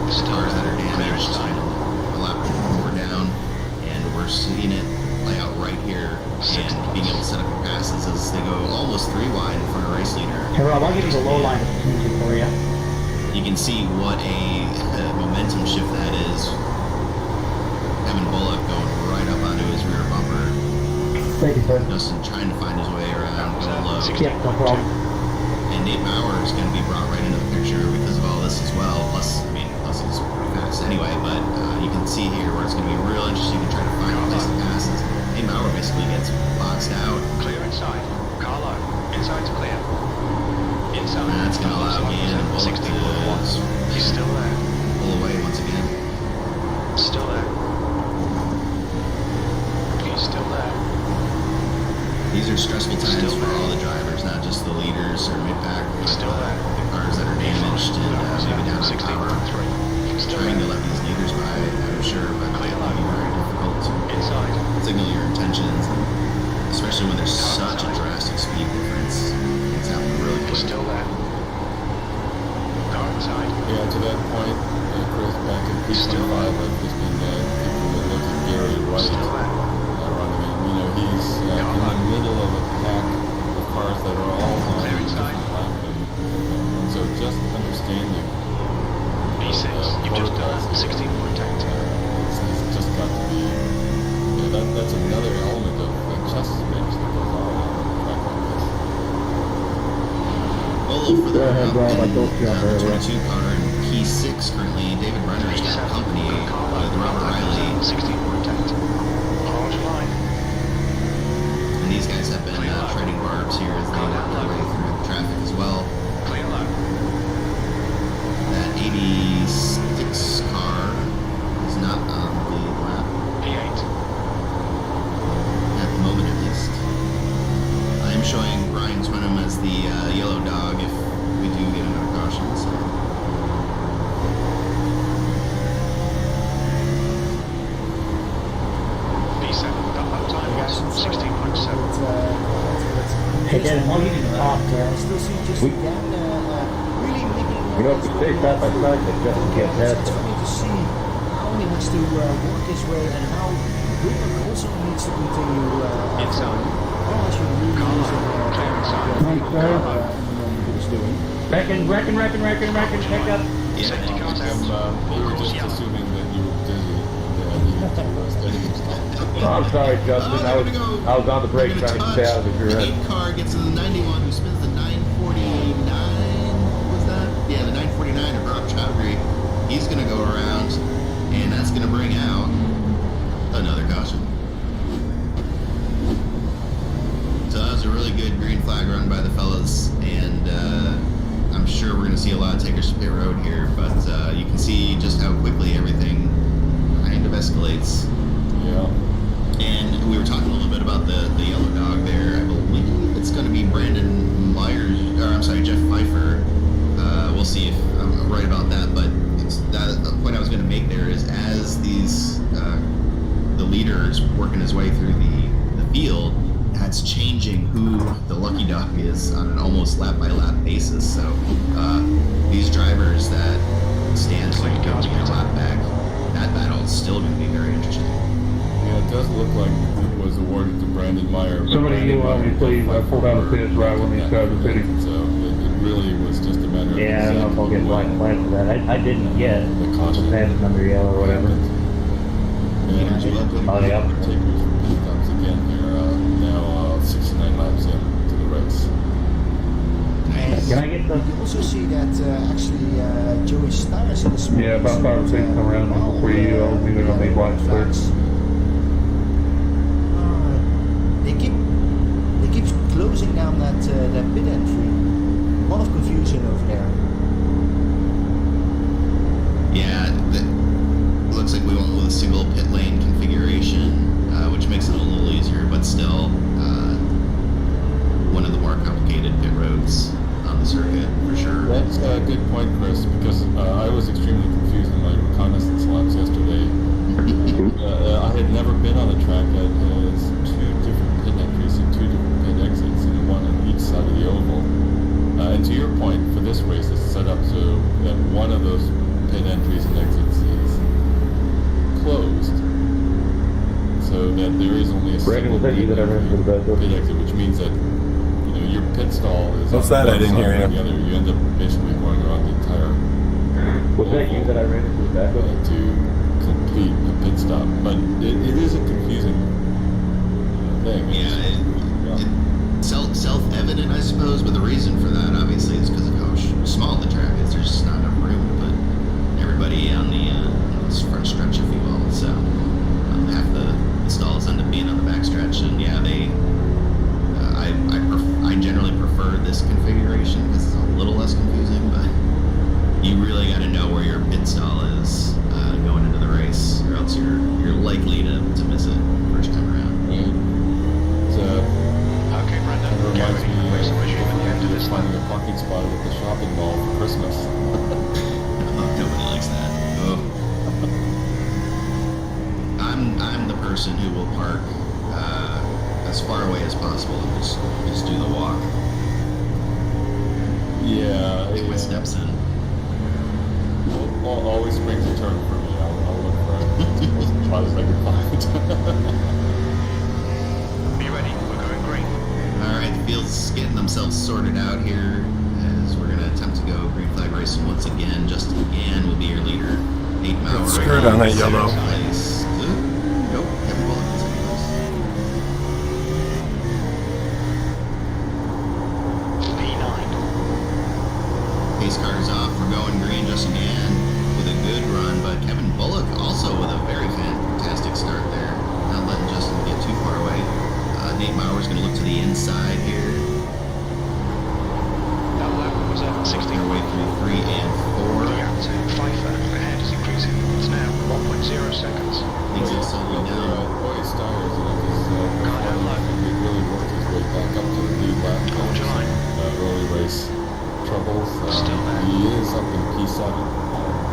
the cars that are damaged, a lap more down, and we're seeing it play out right here and being able to set up your passes as they go almost 3 wide in front of race leader. Hey Rob, I'll give you the low line for you. You can see what a momentum shift that is. Kevin Bullock going right up onto his rear bumper. Thank you, sir. Justin trying to find his way around, going low. Yeah, no problem. And Nate Bauer is going to be brought right into the picture because of all this as well. Plus he's pretty fast anyway, but you can see here where it's going to be real interesting to try to find a place to passes. Nate Bauer basically gets boxed out. Clear inside. Carlo. Inside's clear. Inside. And that's going to allow Gann and Bullock to He's still there. pull away once again. Still there. He's still there. These are stressful times for all the drivers, not just the leaders or mid-pack, but Still there. the cars that are damaged and maybe down to power. Trying to let these leaders by, I'm sure, but it will be very difficult to signal your intentions, especially when there's such a drastic speed difference. It's happening really quick. Still there. Car inside. Yeah, to that point, Chris, back in P25, I've just been taking a look at Gary Wright running. You know, he's in the middle of a pack of cars that are all on a different lap. And so just understanding B6, you've just done 16-point tactic. it's just got to be, that's another element of chess match that goes on a track like this. Well, further up in the 22 car in P6 currently, David Brenner's got company with Robert Riley. 16-point tactic. Orange line. And these guys have been trading barbs here as they work their way through the traffic as well. Clear line. That 86 car is not on the lap. P8. At the moment, at least. I am showing Brian Twinham as the yellow dog if we do get another caution. So. B7. That time was 16.7. Hey, Dennis, I'll give you the top there. Still see just Gann really making. You know, if you stay side by side, then Justin can't pass It's it. funny to see how he has to work his way and how Britain also needs to continue Inside. as you really Clear inside. Reckon, pick up. Safety cars out. We were just assuming that you were dizzy. I'm sorry, Justin. I was on the brake trying to stay out of the The rear. 8 car gets to the 91 who spins the 949. What was that? Yeah, the 949 of Rob Chowdhury. He's going to go around, and that's going to bring out another caution. So that was a really good green flag run by the fellas, and I'm sure we're going to see a lot of takers to pit road here, but you can see just how quickly everything kind of escalates. Yeah. And we were talking a little bit about the yellow dog there. I believe it's going to be Brandon Myers, or I'm sorry, Jeff Pfeiffer. We'll see if I'm right about that, but the point I was going to make there is as these the leader is working his way through the field, that's changing who the lucky dog is on an almost lap by lap basis. So these drivers that stand to go a lap back, that battle's still going to be very interesting. Yeah, it does look like it was awarded to Brandon Meyer. Somebody obviously pulled out a finish right when he started the city. So it really was just a matter of... Yeah, I don't know if I'll get black flag for that. I didn't get the caution. pass number yellow or whatever. And welcome Oh, yeah. takers stops again here. Now 69 laps into the race. Can I get the... You also see that actually Joey Stars in the small. Yeah, about 5 or 6 come around before you either gonna make black flags. They keep closing down that pit entry. A lot of confusion over there. Yeah, looks like we went with a single pit lane configuration, which makes it a little easier, but still one of the more complicated pit roads on the circuit, for sure. That's a good point, Chris, because I was extremely confused in my reconnaissance laps yesterday. I had never been on a track that has two different pit entries and two different pit exits, and one on each side of the oval. And to your point, for this race, it's set up so that one of those pit entries and exits is closed, so that there is only a single pit exit, which means that your pit stall is. What's that? I didn't hear you. The other. You end up basically going around the entire. Was that you that I ran into the back of? To complete a pit stop, but it is a confusing thing. It's self-evident, I suppose, but the reason for that, obviously, is because of how small the track is. There's just not enough room to put everybody on the front stretch, if you will. So half the stalls end up being on the back stretch, and I generally prefer this configuration because it's a little less confusing, but you really got to know where your pit stall is going into the race, or else you're likely to miss it first time around. Okay, Brandon. Get ready. Race regime at the end of this lap. Finding a parking spot at the shopping mall for Christmas. Nobody likes that. Oh. I'm the person who will park as far away as possible and just do the walk. Yeah. Get my steps in. Always springs a turn for me. I'll look for it as far as I can find. Be ready. We're going green. All right, the field's getting themselves sorted out here as we're going to attempt to go green flag racing once again. Justin Gann will be your leader. 8 mile Skirt on that yellow. Place. Nope, Kevin Bullock in second place. P9. Pace car's off. We're going green. Justin Gann with a good run, but Kevin Bullock also with a very fantastic start there. Not letting Justin get too far away. Nate Mauer's going to look to the inside here. That lap was at 16. Our way through 3 and 4. Yeah, to Pfeiffer. Ahead is increasing. It's now 1.0 seconds. Things are slowing down. Boy's tires, he really worked his way back up to the lead lap. Hold your line. Early race troubles. Still there. He is up in P7,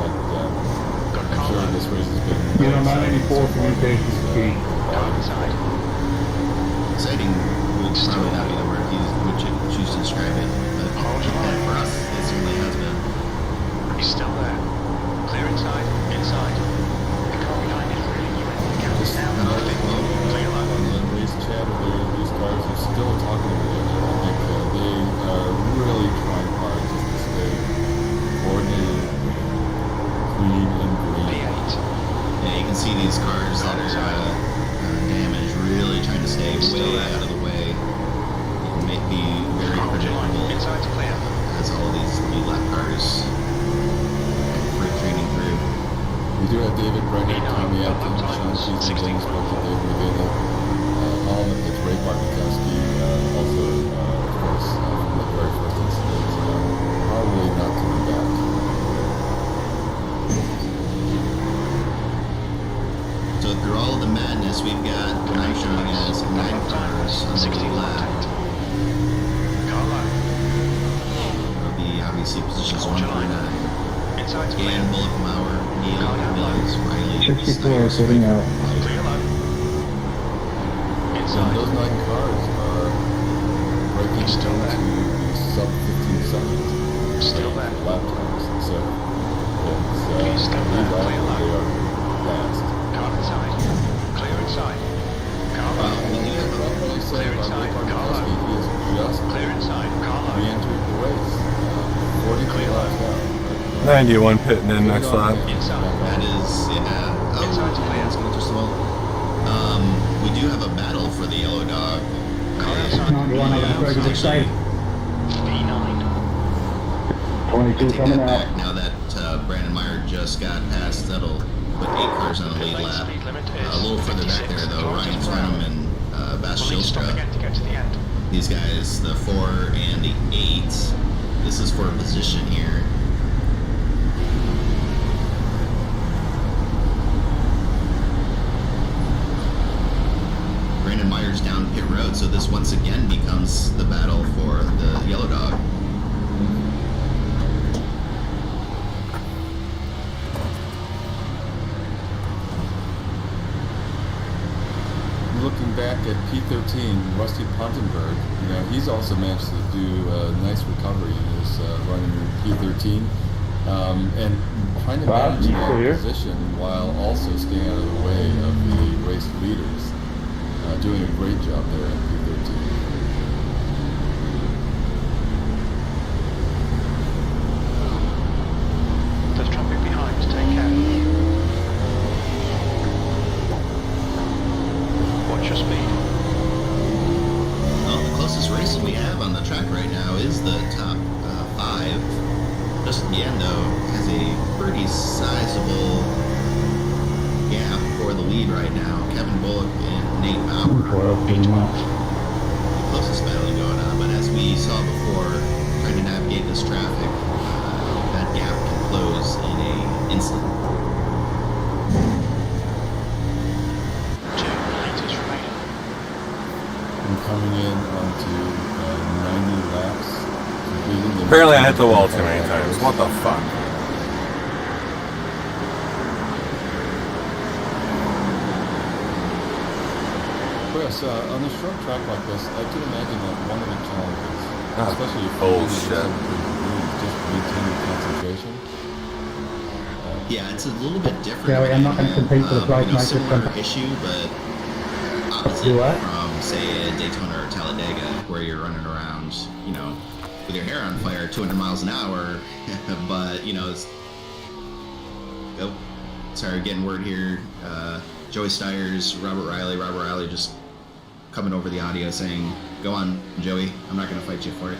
but I'm sure this race has been. 94 communication is key. Inside. Exciting would probably not be the word he would choose to describe it, but for us, it certainly has been. He's still there. Clear inside. Inside. The car behind is really you in the gap now. Clear line. On the race chat, these cars are still talking to each other. I think they are really trying hard just to stay coordinated, clean, and green. P8. Yeah, you can see these cars that are damaged, really trying to stay way out of the way. It may be very predictable Inside's clear. as all these lead lap cars freight training through. We do have David Brennan, Tommy Atkins, Sean Sheets, and James Parker, Dave Medina, all in the pitch, Ray Bartkowski, also, of course, from the very first incident, probably not coming back. So through all of the madness, we've got now showing us 9 cars on the lead lap. That'll be obviously positions 1 through 9. Inside's Gann, clear. Bullock, Mauer, Neal, Mills, Riley, 64 sitting out. Clear line. And Inside. those 9 cars are breaking Still down there. to sub 15 seconds. Still there. Lap times. So He's still there. Clear line. they are fast. Car inside. Clear inside. Car line. Clear inside. Car line. He is just Clear inside. Car line. re-entered the race. 40 laps down. 91 pitting in next lap. Inside. That is, yeah. Inside's clear. That's going to just well. We do have a battle for the yellow dog. Car inside. It's exciting. P9. 22 Take coming that out. back now that Brandon Meyer just got past. That'll put 8 cars on the lead lap. Speed limit A is little further back there, though, Ryan Frenham and Bas We'll need to stop Schilstra. again to get to the end. These guys, the 4 and the 8. This is for a position here. Brandon Meyer's down out, so this once again becomes the battle for the yellow dog. Looking back at P13, Rusty Pontenberg, he's also managed to do a nice recovery in his running P13, and trying to manage that position while also staying out of the way of the race leaders. Doing a great job there at P13. There's traffic behind, take care. Watch your speed. Well, the closest racer we have on the track right now is the top 5. Justin Gann, though, has a pretty sizable gap for the lead right now. Kevin Bullock and Nate Bauer are the closest battling going on, but as we saw before, trying to navigate this traffic, that gap can close in an instant. 2 meters remaining. And coming in onto 90 laps. Apparently I hit the wall too many times. What the fuck? Chris, on a short track like this, I can imagine that one of the challenges, especially if just maintaining concentration. Yeah, it's a little bit different. Gary, I'm not going to compete for the prize match. Similar issue, but opposite from, say, a Daytona or Talladega, where you're running around, with your hair on fire, 200 miles an hour, but, it's... Oh, sorry, getting word here. Joey Stiers, Robert Riley just coming over the audio saying, go on, Joey, I'm not going to fight you for it.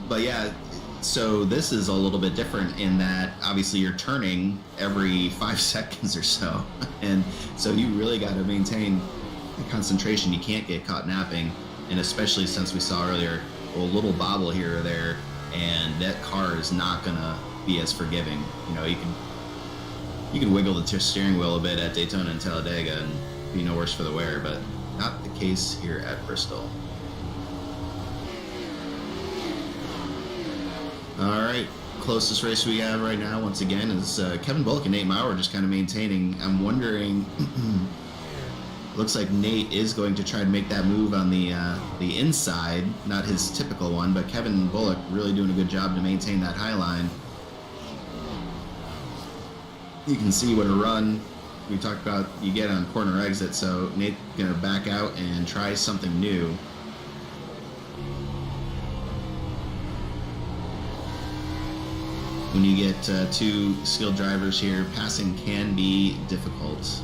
But yeah, so this is a little bit different in that obviously you're turning every 5 seconds or so. And so you really got to maintain the concentration. You can't get caught napping. And especially since we saw earlier, a little bobble here or there, and that car is not going to be as forgiving. You can wiggle the steering wheel a bit at Daytona and Talladega and be no worse for the wear, but not the case here at Bristol. All right, closest race we have right now, once again, is Kevin Bullock and Nate Maurer just kind of maintaining. I'm wondering, looks like Nate is going to try to make that move on the inside, not his typical one, but Kevin Bullock really doing a good job to maintain that high line. You can see what a run we talked about you get on corner exit, so Nate's gonna back out and try something new. When you get 2 skilled drivers here, passing can be difficult.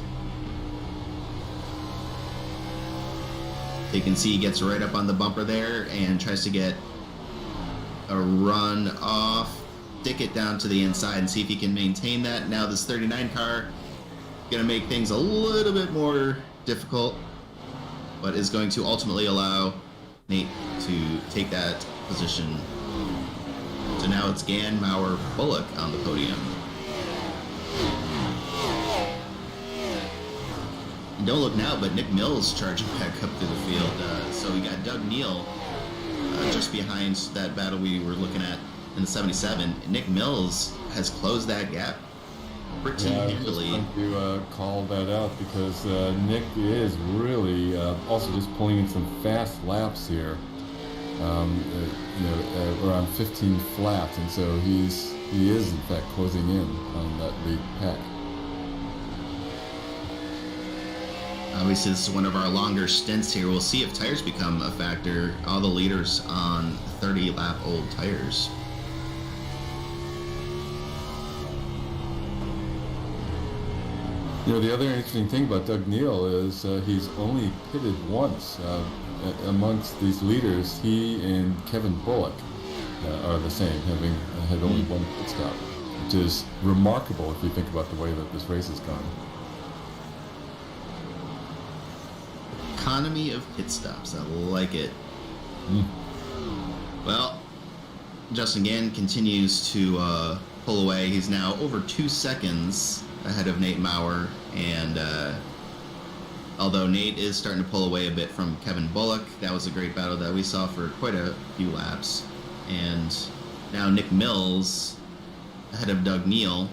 You can see he gets right up on the bumper there and tries to get a run off. Stick it down to the inside and see if he can maintain that. Now this 39 car gonna make things a little bit more difficult, but is going to ultimately allow Nate to take that position. So now it's Gann, Maurer, Bullock on the podium. And don't look now, but Nick Mills charging back up through the field. So we got Doug Neal just behind that battle we were looking at in the 77. Nick Mills has closed that gap pretty handily. I was going to call that out because Nick is really also just pulling in some fast laps here. Around 15 flat, and so he is in fact closing in on that lead pack. Obviously, this is one of our longer stints here. We'll see if tires become a factor. All the leaders on 30-lap-old tires. The other interesting thing about Doug Neal is he's only pitted once. Amongst these leaders, he and Kevin Bullock are the same, having had only one pit stop, which is remarkable if you think about the way that this race has gone. Economy of pit stops, I like it. Well, Justin Gann continues to pull away. He's now over 2 seconds ahead of Nate Maurer and Although Nate is starting to pull away a bit from Kevin Bullock. That was a great battle that we saw for quite a few laps. And now Nick Mills ahead of Doug Neal.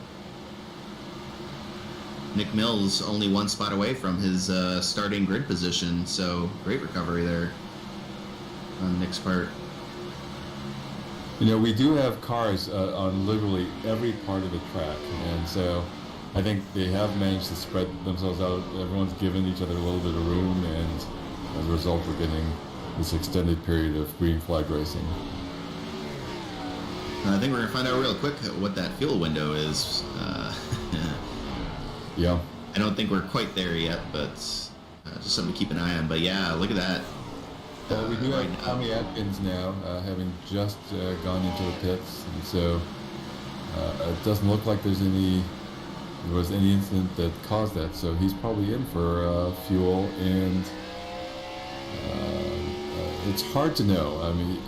Nick Mills only one spot away from his starting grid position, so great recovery there on Nick's part. You know, we do have cars on literally every part of the track, and so I think they have managed to spread themselves out. Everyone's given each other a little bit of room, and as a result, we're getting this extended period of green flag racing. I think we're going to find out real quick what that fuel window is. Yeah. I don't think we're quite there yet, but just something to keep an eye on. But yeah, look at that. Well, we do have Tommy Atkins now, having just gone into the pits, and so it doesn't look like there was any incident that caused that. So he's probably in for fuel, and it's hard to know. I mean,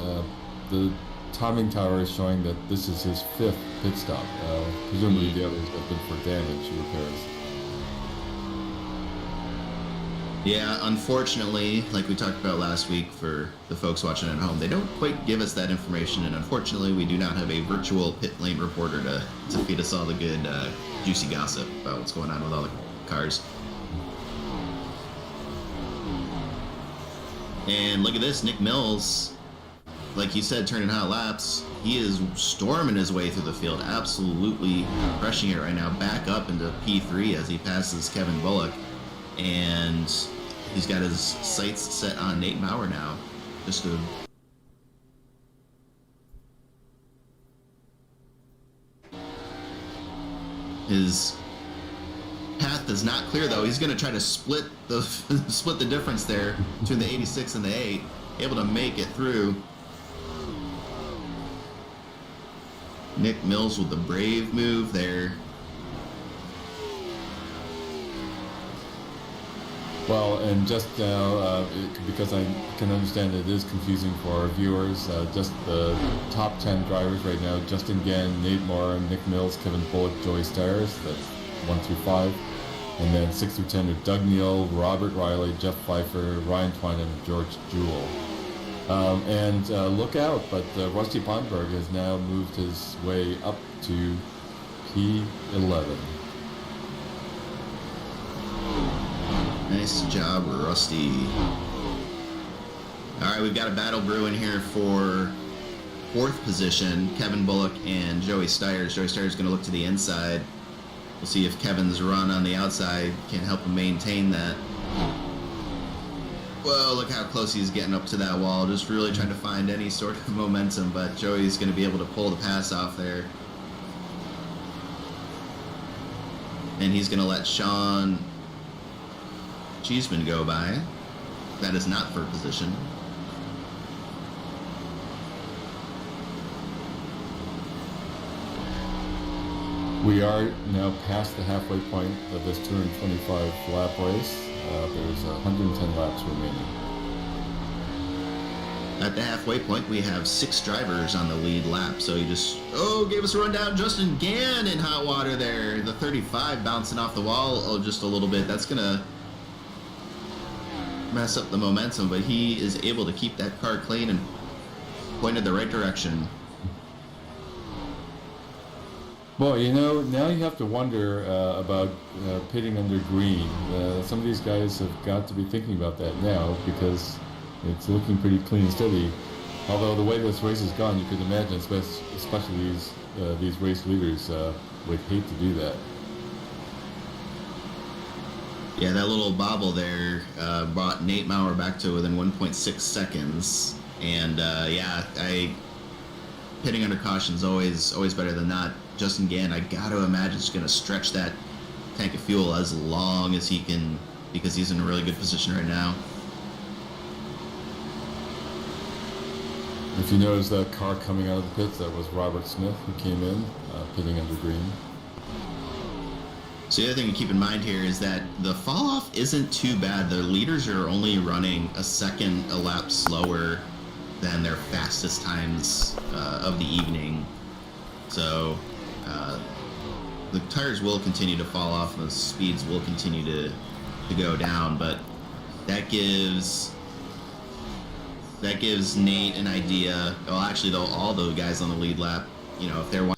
the timing tower is showing that this is his 5th pit stop. Presumably the others have been for damage repairs. Yeah, unfortunately, like we talked about last week for the folks watching at home, they don't quite give us that information, and unfortunately we do not have a virtual pit lane reporter to feed us all the good, juicy gossip about what's going on with all the cars. And look at this, Nick Mills, like you said, turning hot laps. He is storming his way through the field, absolutely crushing it right now, back up into P3 as he passes Kevin Bullock. And he's got his sights set on Nate Maurer now. His path is not clear though. He's going to try to split the difference there between the 86 and the 8. Able to make it through. Nick Mills with the brave move there. Well, and just now, because I can understand it is confusing for our viewers, just the top 10 drivers right now: Justin Gann, Nate Maurer, Nick Mills, Kevin Bullock, Joey Stires, that's 1 through 5. And then 6 through 10 are Doug Neal, Robert Riley, Jeff Pfeiffer, Ryan Twine, and George Jewell. And look out, but Rusty Pondberg has now moved his way up to P11. Nice job, Rusty. Alright, we've got a battle brewing here for 4th position. Kevin Bullock and Joey Stires. Joey Stires is going to look to the inside. We'll see if Kevin's run on the outside can help him maintain that. Whoa, look how close he's getting up to that wall. Just really trying to find any sort of momentum, but Joey's going to be able to pull the pass off there. And he's going to let Sean Cheeseman go by. That is not for position. We are now past the halfway point of this 225 lap race. There's 110 laps remaining. At the halfway point, we have 6 drivers on the lead lap. So you just, gave us a rundown. Justin Gann in hot water there. The 35 bouncing off the wall just a little bit. That's going to mess up the momentum, but he is able to keep that car clean and pointed the right direction. Well, you know, now you have to wonder about pitting under green. Some of these guys have got to be thinking about that now because it's looking pretty clean and steady. Although the way this race has gone, you could imagine, especially these race leaders would hate to do that. Yeah, that little bobble there brought Nate Maurer back to within 1.6 seconds. And pitting under caution is always better than not. Justin Gann, I got to imagine, is going to stretch that tank of fuel as long as he can, because he's in a really good position right now. If you notice that car coming out of the pits, that was Robert Smith who came in, pitting under green. So the other thing to keep in mind here is that the fall off isn't too bad. The leaders are only running a second a lap slower than their fastest times of the evening. So the tires will continue to fall off and the speeds will continue to to go down, but that gives Nate an idea. Well, actually, all the guys on the lead lap, you know, if they're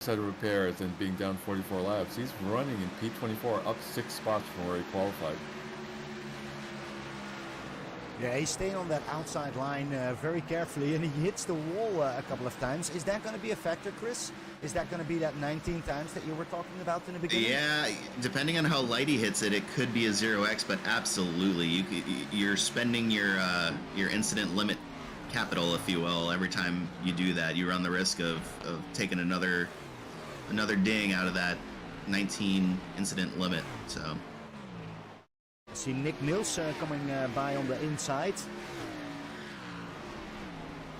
set of repairs and being down 44 laps, he's running in P24 up 6 spots from where he qualified. Yeah, he's staying on that outside line very carefully, and he hits the wall a couple of times. Is that going to be a factor, Chris? Is that going to be that 19 times that you were talking about in the beginning? Yeah, depending on how light he hits it, it could be a 0x, but absolutely, you're spending your incident limit capital, if you will. Every time you do that, you run the risk of taking another ding out of that 19 incident limit. So I see Nick Mills coming by on the inside.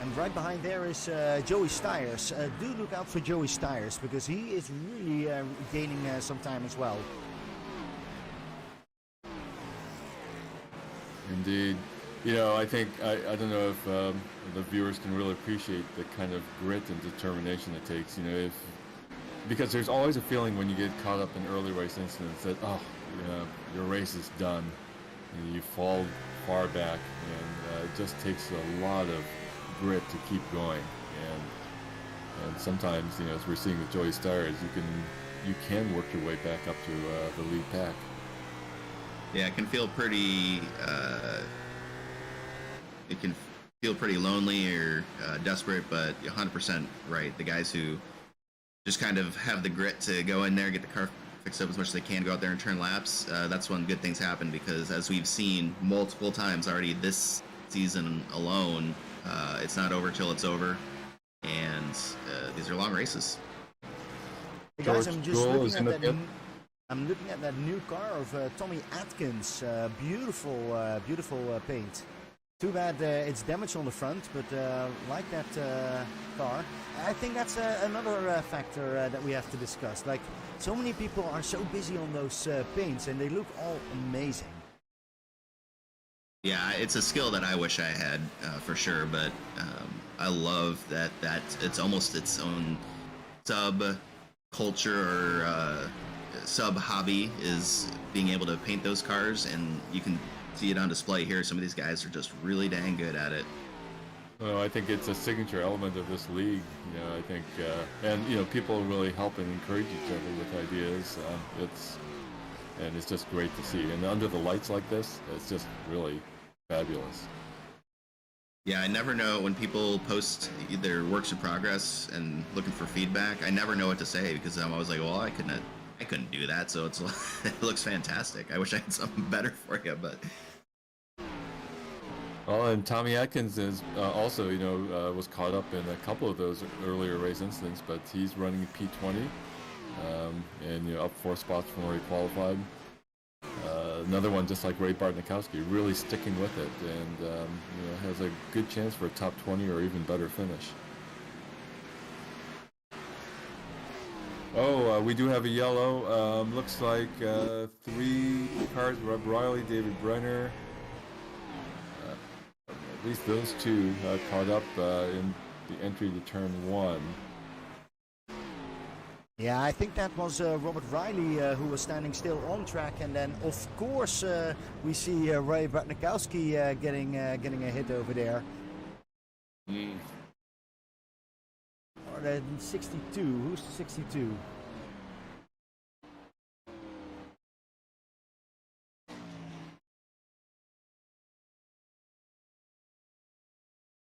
And right behind there is Joey Styres. Do look out for Joey Styres, because he is really gaining some time as well. Indeed. You know, I think, I don't know if the viewers can really appreciate the kind of grit and determination it takes, you know, because there's always a feeling when you get caught up in early race incidents that, oh, you know, your race is done, and you fall far back, and it just takes a lot of grit to keep going, and sometimes, you know, as we're seeing with Joey Styres, you can work your way back up to the lead pack. yeah, it can feel pretty lonely or desperate, but 100% right. The guys who just kind of have the grit to go in there, get the car fixed up as much as they can, go out there and turn laps, that's when good things happen, because as we've seen multiple times already this season alone, it's not over till it's over, and these are long races. Hey guys, I'm just looking at that. I'm looking at that new car of Tommy Atkins. Beautiful paint. Too bad it's damaged on the front, but like that car. I think that's another factor that we have to discuss. Like, so many people are so busy on those paints, and they look all amazing. Yeah, it's a skill that I wish I had for sure, but I love that it's almost its own sub-culture or sub-hobby is being able to paint those cars, and you can see it on display here. Some of these guys are just really dang good at it. Well, I think it's a signature element of this league. You know, I think, and you know, people really help and encourage each other with ideas. It's just great to see. And under the lights like this, it's just really fabulous. Yeah, I never know when people post their works in progress and looking for feedback. I never know what to say, because I'm always like, well, I couldn't do that. So it looks fantastic. I wish I had something better for you, but. Well, and Tommy Atkins is also, you know, was caught up in a couple of those earlier race incidents, but he's running P20, and you know, up 4 spots from where he qualified. Another one, just like Ray Bartnikowski, really sticking with it, and you know, has a good chance for a top 20 or even better finish. Oh, we do have a yellow. Looks like 3 cars: Rob Riley, David Brenner. At least those 2 caught up in the entry to turn 1. Yeah, I think that was Robert Riley who was standing still on track, and then of course we see Ray Bartnikowski getting a hit over there. Or the 62. Who's the 62?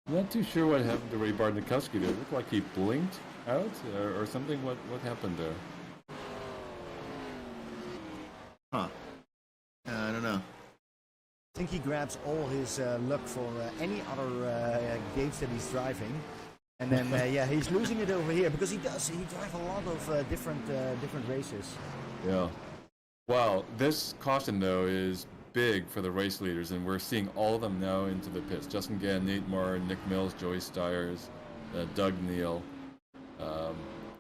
I'm not too sure what happened to Ray Bartnikowski. It looked like he blinked out or something. What happened there? Huh. I don't know. think he grabs all his luck for any other games that he's driving. And then, yeah, he's losing it over here because he drives a lot of different races. Yeah. Well, this caution, though, is big for the race leaders, and we're seeing all of them now into the pits. Justin Gann, Nate Martin, Nick Mills, Joey Stiers, Doug Neal,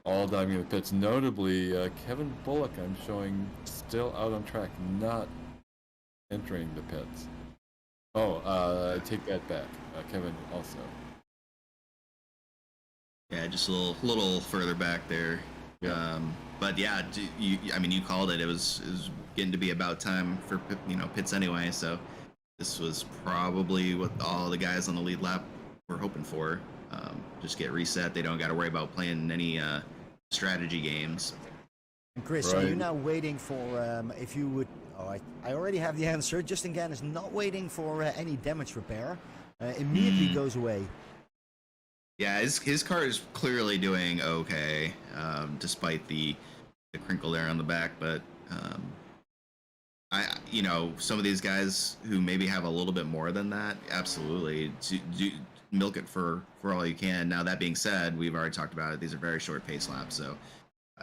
all diving in the pits. Notably, Kevin Bullock, I'm showing still out on track, not entering the pits. Oh, I take that back. Kevin also. Yeah, just a little further back there. Yeah. But yeah, you called it. It was getting to be about time for pits anyway. So this was probably what all the guys on the lead lap were hoping for. Just get reset. They don't got to worry about playing any strategy games. And Chris, Right. are you now waiting for if you would? Oh, I already have the answer. Justin Gann is not waiting for any damage repair. Immediately goes away. Yeah, his car is clearly doing okay, despite the crinkle there on the back. But some of these guys who maybe have a little bit more than that, absolutely, do milk it for all you can. Now that being said, we've already talked about it. These are very short pace laps, so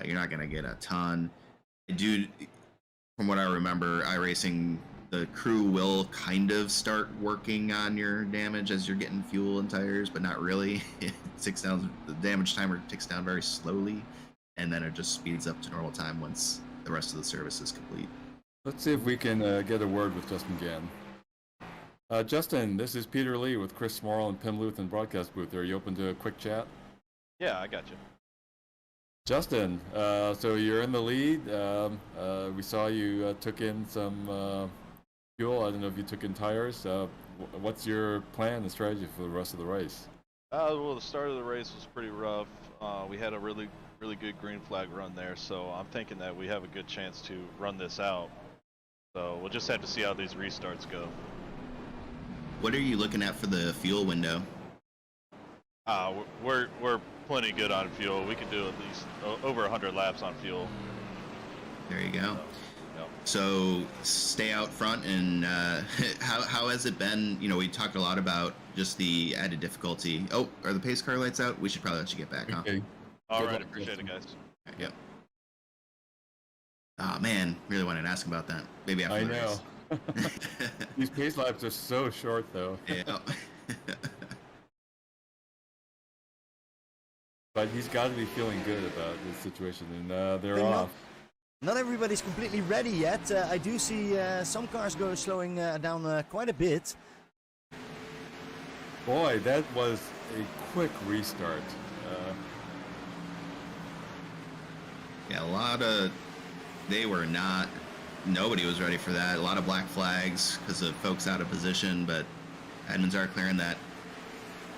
you're not going to get a ton. From what I remember, iRacing, the crew will kind of start working on your damage as you're getting fuel and tires, but not really. The damage timer ticks down very slowly, and then it just speeds up to normal time once the rest of the service is complete. Let's see if we can get a word with Justin Gann. Justin, this is Peter Lee with Chris Smorl and Pim Luth in broadcast booth. Are you open to a quick chat? Yeah, I got you. Justin, so you're in the lead. We saw you took in some fuel. I don't know if you took in tires. What's your plan and strategy for the rest of the race? Well, the start of the race was pretty rough. We had a really good green flag run there, so I'm thinking that we have a good chance to run this out. So we'll just have to see how these restarts go. What are you looking at for the fuel window? We're plenty good on fuel. We can do at least over 100 laps on fuel. There you go. Yep. So stay out front, and how has it been? We talked a lot about just the added difficulty. Oh, are the pace car lights out? We should probably let you get back, huh? Okay. All right, appreciate it, guys. Right, yep. Oh man, really wanted to ask about that. Maybe after I the know. race. These pace laps are so short, though. Yeah. But he's got to be feeling good about this situation, and they're off. Not everybody's completely ready yet. I do see some cars slowing down quite a bit. Boy, that was a quick restart. Yeah, nobody was ready for that. A lot of black flags because of folks out of position, but admins are clearing that.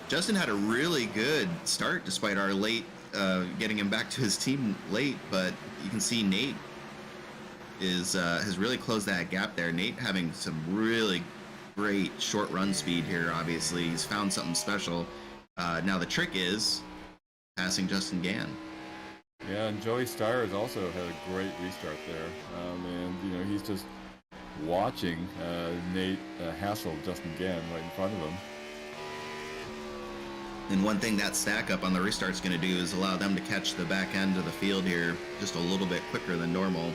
Justin had a really good start despite our late, getting him back to his team late, but you can see Nate has really closed that gap there. Nate having some really great short run speed here, obviously. He's found something special. Now the trick is passing Justin Gann. Yeah, and Joey Stiers also had a great restart there. And, he's just watching Nate hassle Justin Gann right in front of him. And one thing that stack up on the restart is going to do is allow them to catch the back end of the field here just a little bit quicker than normal.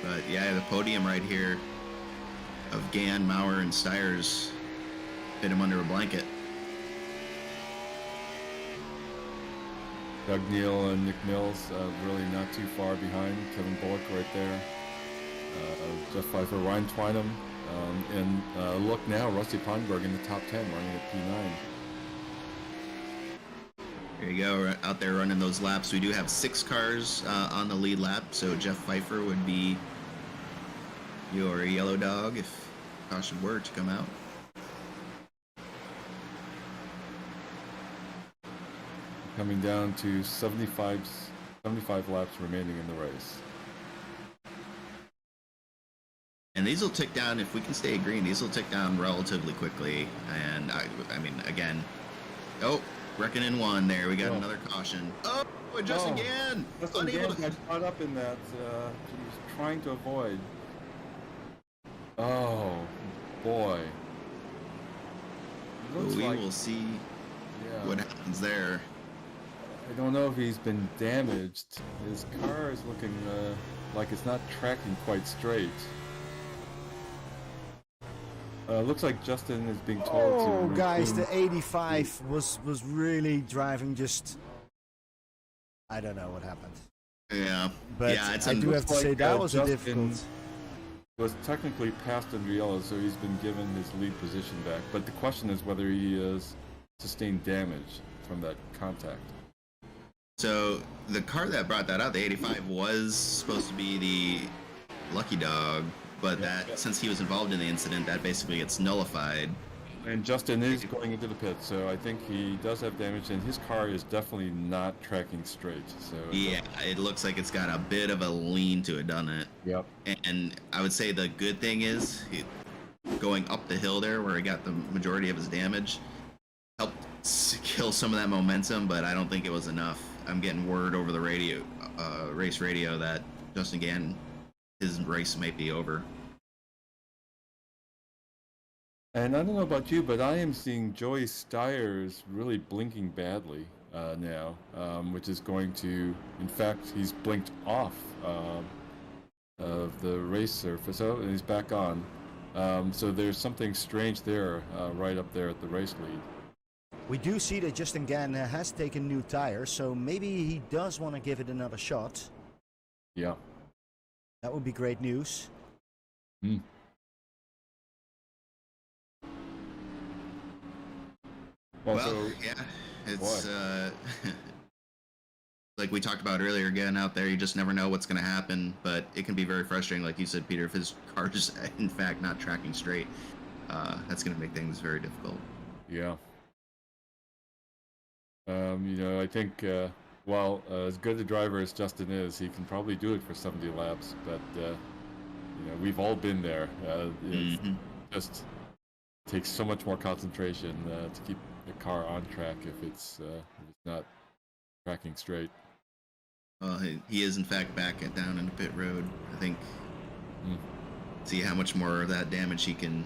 But yeah, the podium right here of Gann, Maurer, and Stiers fit him under a blanket. Doug Neal and Nick Mills really not too far behind. Kevin Bullock right there. Jeff Pfeiffer, Ryan Twynham, and look now, Rusty Pondberg in the top 10 running at P9. There you go, out there running those laps. We do have 6 cars on the lead lap, so Jeff Pfeiffer would be your yellow dog if caution were to come out. Coming down to 75 laps remaining in the race. And these will tick down, if we can stay green, these will tick down relatively quickly. And I mean, again, reckoning one there. We got another caution. Oh, Oh, Justin Gann! Justin Gann got caught up in that. He was trying to avoid. Oh, boy. We will see what happens there. I don't know if he's been damaged. His car is looking like it's not tracking quite straight. Looks like Justin is being told to... Oh, guys, the 85 was really driving just... I don't know what happened. Yeah. But yeah, I do have to say that was a difficult... was technically passed under yellow, so he's been given his lead position back. But the question is whether he has sustained damage from that contact. So the car that brought that out, the 85, was supposed to be the lucky dog, but since he was involved in the incident, that basically gets nullified. And Justin is going into the pit, so I think he does have damage, and his car is definitely not tracking straight. So yeah, it looks like it's got a bit of a lean to it, doesn't it? Yep. And I would say the good thing is going up the hill there, where he got the majority of his damage, helped kill some of that momentum, but I don't think it was enough. I'm getting word over the radio, race radio, that Justin Gann, his race might be over. And I don't know about you, but I am seeing Joey Steyer's really blinking badly now, which is going to, in fact, he's blinked off of the race surface, and he's back on. So there's something strange there, right up there at the race lead. We do see that Justin Gann has taken new tires, so maybe he does want to give it another shot. Yeah. That would be great news. Well, yeah, it's like we talked about earlier. Again, out there, you just never know what's going to happen, but it can be very frustrating, like you said, Peter, if his car is in fact not tracking straight. That's going to make things very difficult. Yeah. You know, I think while as good a driver as Justin is, he can probably do it for 70 laps, but you know, we've all been there. It just takes so much more concentration to keep the car on track if it's not tracking straight. Well, he is in fact back down in the pit road. I think see how much more of that damage he can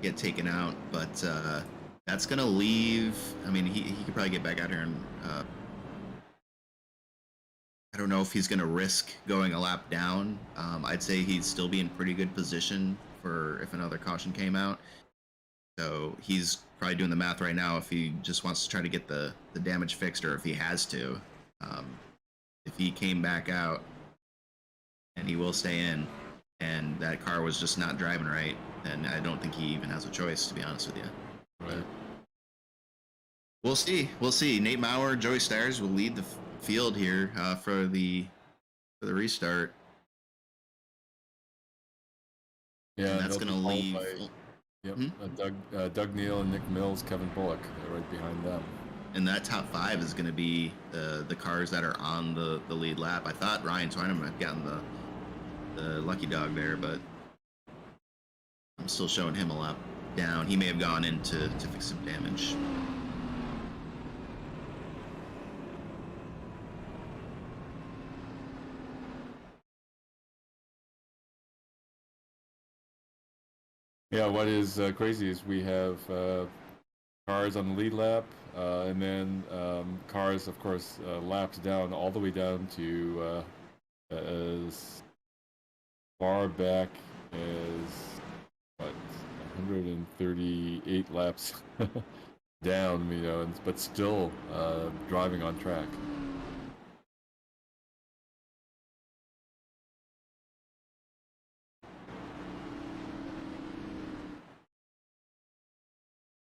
get taken out, but that's gonna leave. I mean, he could probably get back out here and I don't know if he's gonna risk going a lap down. I'd say he'd still be in pretty good position for if another caution came out. So he's probably doing the math right now if he just wants to try to get the damage fixed, or if he has to. If he came back out, and he will stay in, and that car was just not driving right, then I don't think he even has a choice, to be honest with you. Right. We'll see. We'll see. Nate Maurer, Joey Steyers will lead the field here for the restart. Yeah, and that's going to leave. Yep, Doug Neal and Nick Mills, Kevin Bullock, right behind them. And that top five is going to be the cars that are on the lead lap. I thought Ryan Twynham had gotten the lucky dog there, but I'm still showing him a lap down. He may have gone in to fix some damage. Yeah, what is crazy is we have cars on the lead lap, and then cars, of course, lapped down all the way down to as far back as, what, 138 laps down, you know, but still driving on track.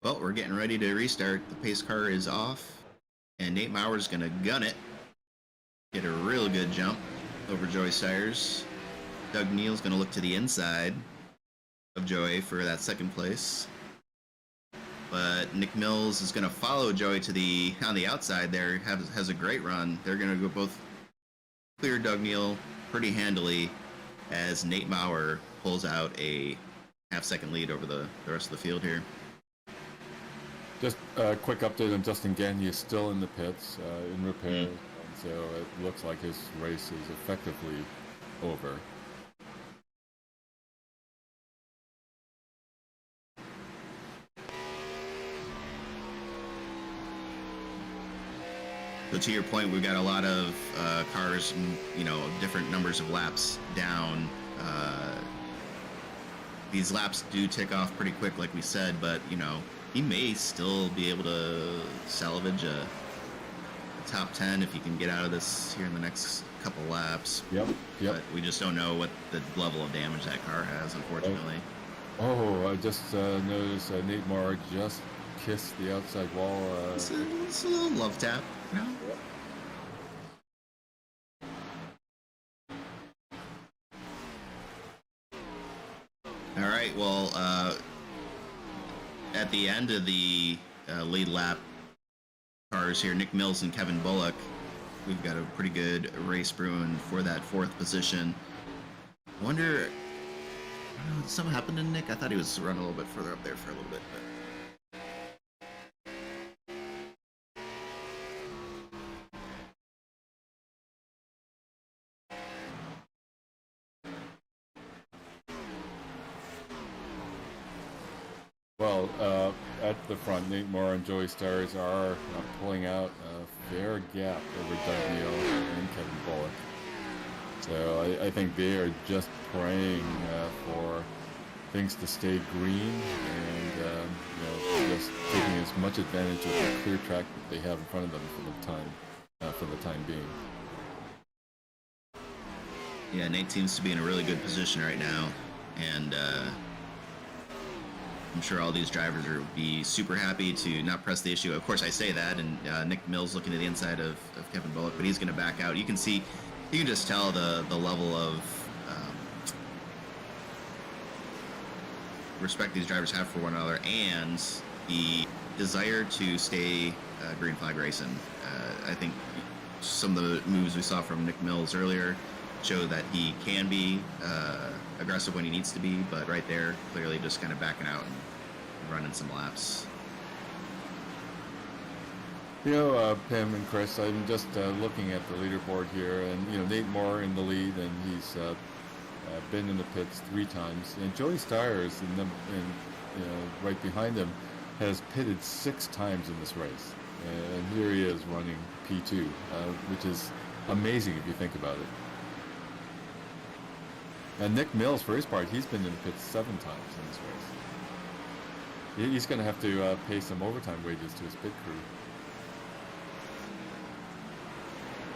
Well, we're getting ready to restart. The pace car is off, and Nate Maurer's going to gun it. Get a real good jump over Joey Steyers. Doug Neal's going to look to the inside of Joey for that second place. But Nick Mills is going to follow Joey to on the outside there, has a great run. They're going to go both clear Doug Neal pretty handily as Nate Maurer pulls out a half-second lead over the rest of the field here. Just a quick update on Justin Gann. He is still in the pits, in repair. so it looks like his race is effectively over. So to your point, we've got a lot of cars, different numbers of laps down. These laps do tick off pretty quick, like we said, but, he may still be able to salvage a top 10 if he can get out of this here in the next couple laps. Yep. But we just don't know what the level of damage that car has, unfortunately. Oh, I just noticed Nate Marr just kissed the outside wall. It's a little love tap, All right, well, at the end of the lead lap cars here, Nick Mills and Kevin Bullock, we've got a pretty good race brewing for that 4th position. I wonder, did something happen to Nick? I thought he was running a little bit further up there for a little bit, but... Well, at the front, Nate Moore and Joey Stars are pulling out a fair gap over Doug Neal and Kevin Bullock. So I think they are just praying for things to stay green and just taking as much advantage of the clear track that they have in front of them for the time being. Yeah, Nate seems to be in a really good position right now, and I'm sure all these drivers will be super happy to not press the issue. Of course, I say that, and Nick Mills looking to the inside of Kevin Bullock, but he's going to back out. You can just tell the level of respect these drivers have for one another and the desire to stay green flag racing. I think some of the moves we saw from Nick Mills earlier show that he can be aggressive when he needs to be, but right there, clearly just kind of backing out and running some laps. Pim and Chris, I'm just looking at the leaderboard here, and Nate Moore in the lead, and he's been in the pits 3 times, and Joey Stires right behind him has pitted 6 times in this race, and here he is running P2, which is amazing if you think about it. And Nick Mills, for his part, he's been in the pits 7 times in this race. He's going to have to pay some overtime wages to his pit crew.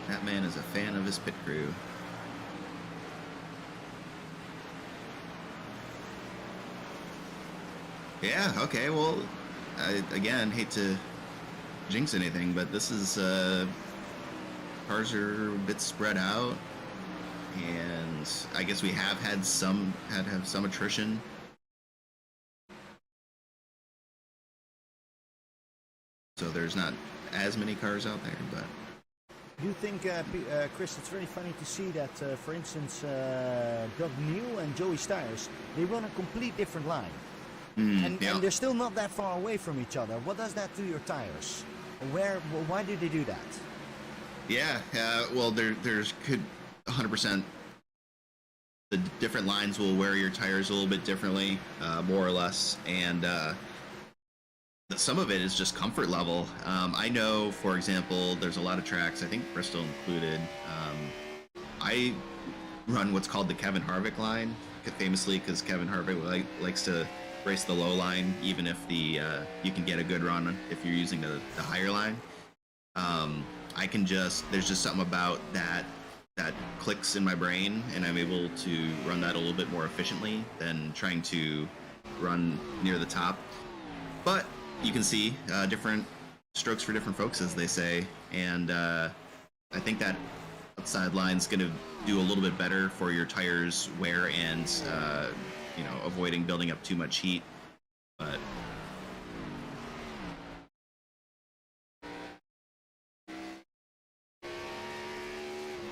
That man is a fan of his pit crew. Yeah, okay, well, I, again, hate to jinx anything, but this is, cars are a bit spread out, and I guess we have had some attrition. So there's not as many cars out there, but... Do you think, Chris, it's very funny to see that, for instance, Doug Neal and Joey Stires, they run a complete different line. And they're still not that far away from each other. What does that do to your tires? Why did they do that? Yeah, well, there's could 100%. The different lines will wear your tires a little bit differently, more or less, and some of it is just comfort level. I know, for example, there's a lot of tracks, I think Bristol included. I run what's called the Kevin Harvick line, famously because Kevin Harvick likes to race the low line, even if the you can get a good run if you're using the higher line. There's just something about that clicks in my brain, and I'm able to run that a little bit more efficiently than trying to run near the top. But you can see different strokes for different folks, as they say, and I think that outside line's going to do a little bit better for your tires wear and avoiding building up too much heat. But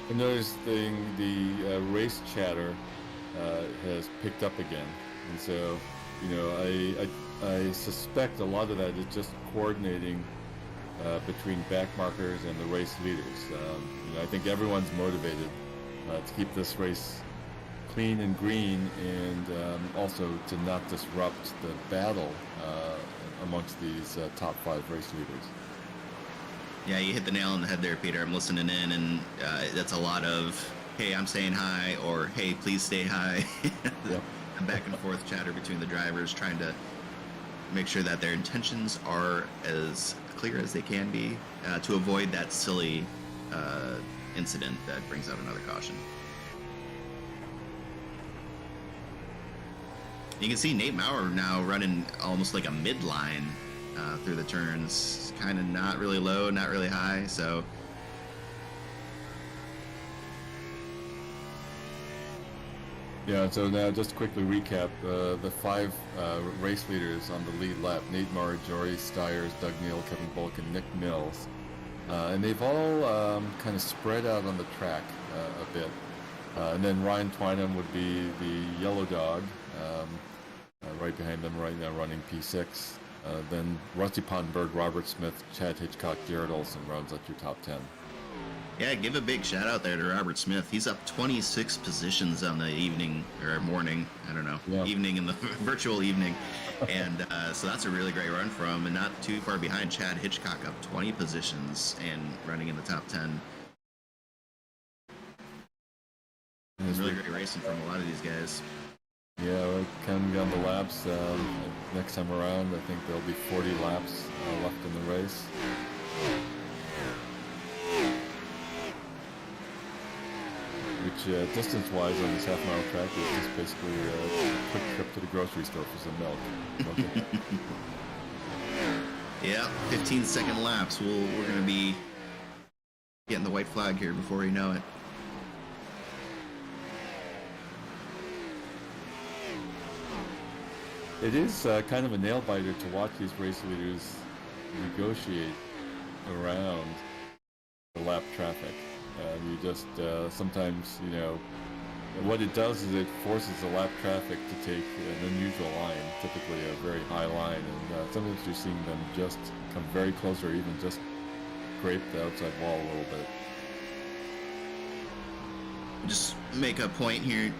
I noticed the race chatter has picked up again, and so I suspect a lot of that is just coordinating between back markers and the race leaders. I think everyone's motivated to keep this race clean and green, and also to not disrupt the battle amongst these top 5 race leaders. Yeah, you hit the nail on the head there, Peter. I'm listening in, and that's a lot of, hey, I'm staying high, or hey, please stay high. Yep. Back and forth chatter between the drivers, trying to make sure that their intentions are as clear as they can be, to avoid that silly incident that brings out another caution. You can see Nate Maurer now running almost like a midline through the turns, kind of not really low, not really high, so yeah. So now just to quickly recap the 5 race leaders on the lead lap: Nate Maurer, Joey Stiers, Doug Neal, Kevin Bullock, and Nick Mills, and they've all kind of spread out on the track a bit. And then Ryan Twynham would be the yellow dog, right behind them right now, running P6. Then Rusty Pottenberg, Robert Smith, Chad Hitchcock, Jared Olson rounds out your top 10. yeah, give a big shout out there to Robert Smith. He's up 26 positions on the evening or morning, I don't know, evening in the virtual evening, and so that's a really great run from him, and not too far behind Chad Hitchcock, up 20 positions and running in the top 10. Really great racing from a lot of these guys. Yeah, we're counting down the laps. Next time around, I think there'll be 40 laps left in the race. Which, distance-wise on this half-mile track, is just basically a quick trip to the grocery store for some milk. Yeah, 15-second laps. We're going to be getting the white flag here before you know it. It is kind of a nail-biter to watch these race leaders negotiate around the lap traffic. You just, sometimes, what it does is it forces the lap traffic to take an unusual line, typically a very high line, and sometimes you're seeing them just come very close or even just scrape the outside wall a little bit. Just make a point here.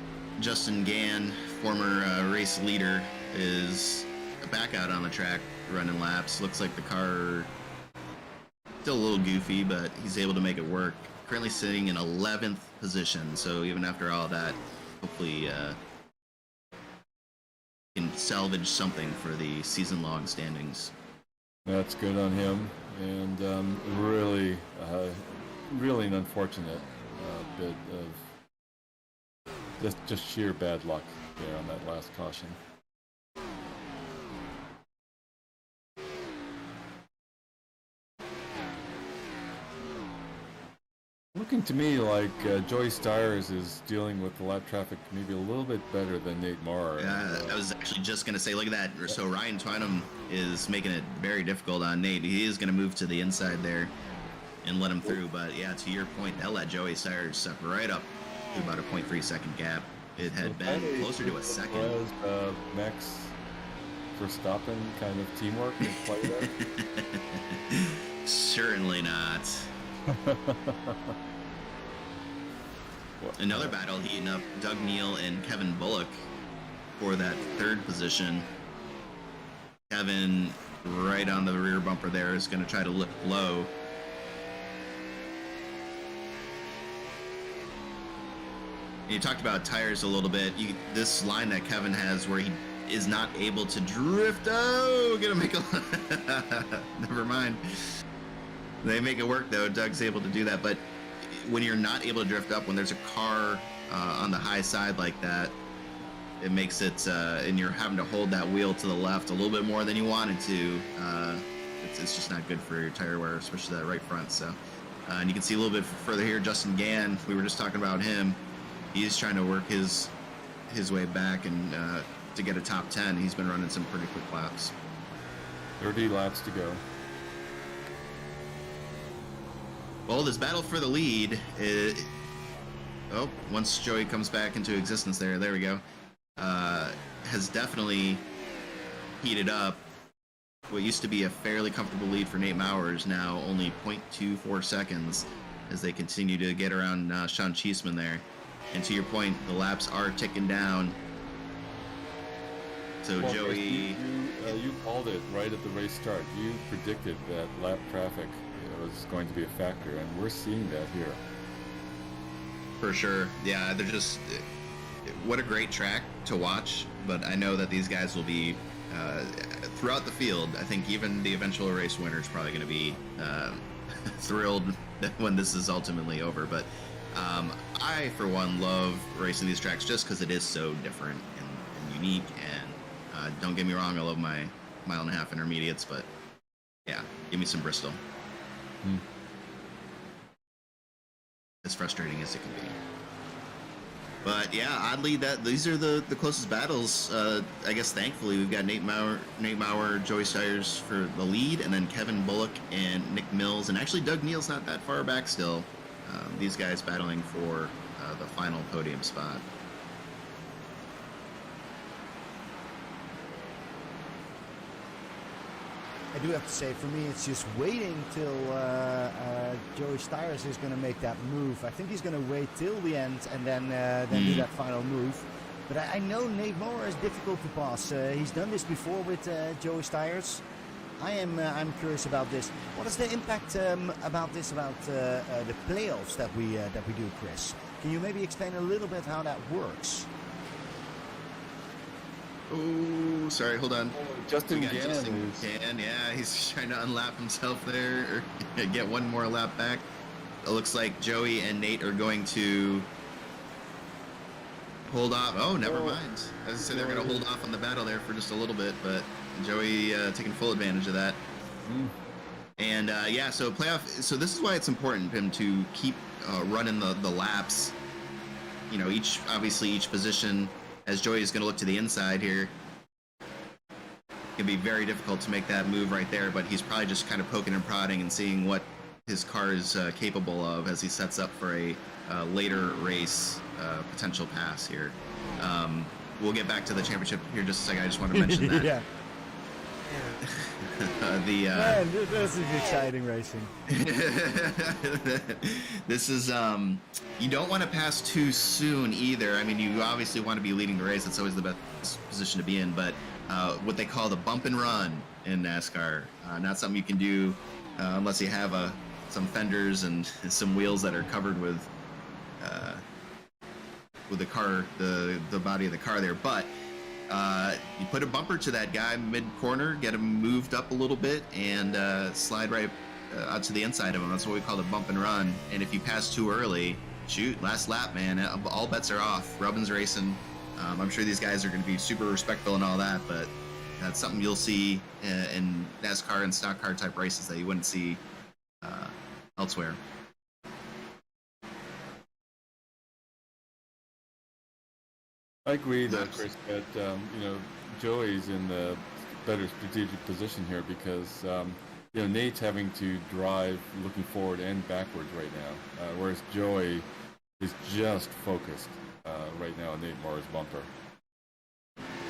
Justin Gann, former race leader, is back out on the track running laps. Looks like the car still a little goofy, but he's able to make it work. Currently sitting in 11th position, so even after all that, hopefully can salvage something for the season-long standings. That's good on him, and really an unfortunate bit of just sheer bad luck there on that last caution. Looking to me like Joey Stiers is dealing with the lap traffic maybe a little bit better than Nate Maurer. Yeah, I was actually just going to say, look at that. So Ryan Twynham is making it very difficult on Nate. He is going to move to the inside there and let him through. But yeah, to your point, that let Joey Stiers step right up to about a 0.3 second gap. It had been closer to a second. Was Max Verstappen kind of teamwork in play there? Certainly not. Another battle heating up. Doug Neal and Kevin Bullock for that third position. Kevin right on the rear bumper there is going to try to lift low. You talked about tires a little bit. This line that Kevin has where he is not able to drift. Oh, gonna make a... Never mind. They make it work, though. Doug's able to do that. But when you're not able to drift up, when there's a car on the high side like that, it makes it, and you're having to hold that wheel to the left a little bit more than you wanted to. It's just not good for your tire wear, especially that right front. So, and you can see a little bit further here, Justin Gann. We were just talking about him. He's trying to work his way back and to get a top 10. He's been running some pretty quick laps. 30 laps to go. Well, this battle for the lead, once Joey comes back into existence there we go, has definitely heated up. what used to be a fairly comfortable lead for Nate Maurer is now only 0.24 seconds as they continue to get around Sean Cheeseman there. And to your point, the laps are ticking down. So well, Joey, you called it right at the race start. You predicted that lap traffic was going to be a factor, and we're seeing that here. For sure. Yeah, they're just... What a great track to watch, but I know that these guys will be throughout the field. I think even the eventual race winner is probably going to be thrilled when this is ultimately over. But I, for one, love racing these tracks just because it is so different and unique. And don't get me wrong, I love my 1.5 mile intermediates, but yeah, give me some Bristol. As frustrating as it can be. But yeah, oddly, these are the closest battles. I guess thankfully we've got Nate Maurer, Joey Styres for the lead, and then Kevin Bullock and Nick Mills, and actually Doug Neal's not that far back still. These guys battling for the final podium spot. I do have to say, for me, it's just waiting till Joey Styres is going to make that move. I think he's going to wait till the end and then do that final move. But I know Nate Maurer is difficult to pass. He's done this before with Joey Styres. I'm curious about this. What is the impact about the playoffs that we do, Chris? Can you maybe explain a little bit how that works? Oh, sorry, hold on. Justin Gann. Gann, yeah, he's trying to unlap himself there, or get one more lap back. It looks like Joey and Nate are going to hold off. Oh, never mind. As I said, they're going to hold off on the battle there for just a little bit, but Joey taking full advantage of that. And yeah, so playoff. So this is why it's important for him to keep running the laps. You know, each position. As Joey is going to look to the inside here, it can be very difficult to make that move right there, but he's probably just kind of poking and prodding and seeing what his car is capable of as he sets up for a later race potential pass here. We'll get back to the championship here in just a second. I just want to mention that. Yeah. Man, this is exciting racing. This is you don't want to pass too soon either. I mean, you obviously want to be leading the race. That's always the best position to be in. But what they call the bump and run in NASCAR, not something you can do unless you have some fenders and some wheels that are covered with the car, the body of the car there. But you put a bumper to that guy mid-corner, get him moved up a little bit, and slide right out to the inside of him. That's what we call the bump and run. And if you pass too early, shoot, last lap, man, all bets are off. Rubbin's racing. I'm sure these guys are going to be super respectful and all that, but that's something you'll see in NASCAR and stock car type races that you wouldn't see elsewhere. I agree that, Chris, that Joey's in the better strategic position here because Nate's having to drive looking forward and backwards right now, whereas Joey is just focused right now on Nate Maurer's bumper.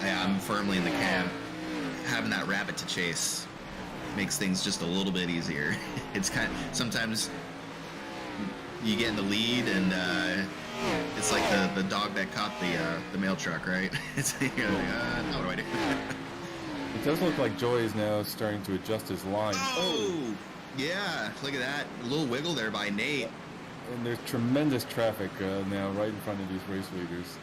Yeah, I'm firmly in the cab. Having that rabbit to chase makes things just a little bit easier. It's sometimes you get in the lead and it's like the dog that caught the mail truck, right? It's like, what do I do? It does look like Joey is now starting to adjust his line. Oh, yeah, look at that. A little wiggle there by Nate. And there's tremendous traffic now right in front of these race leaders.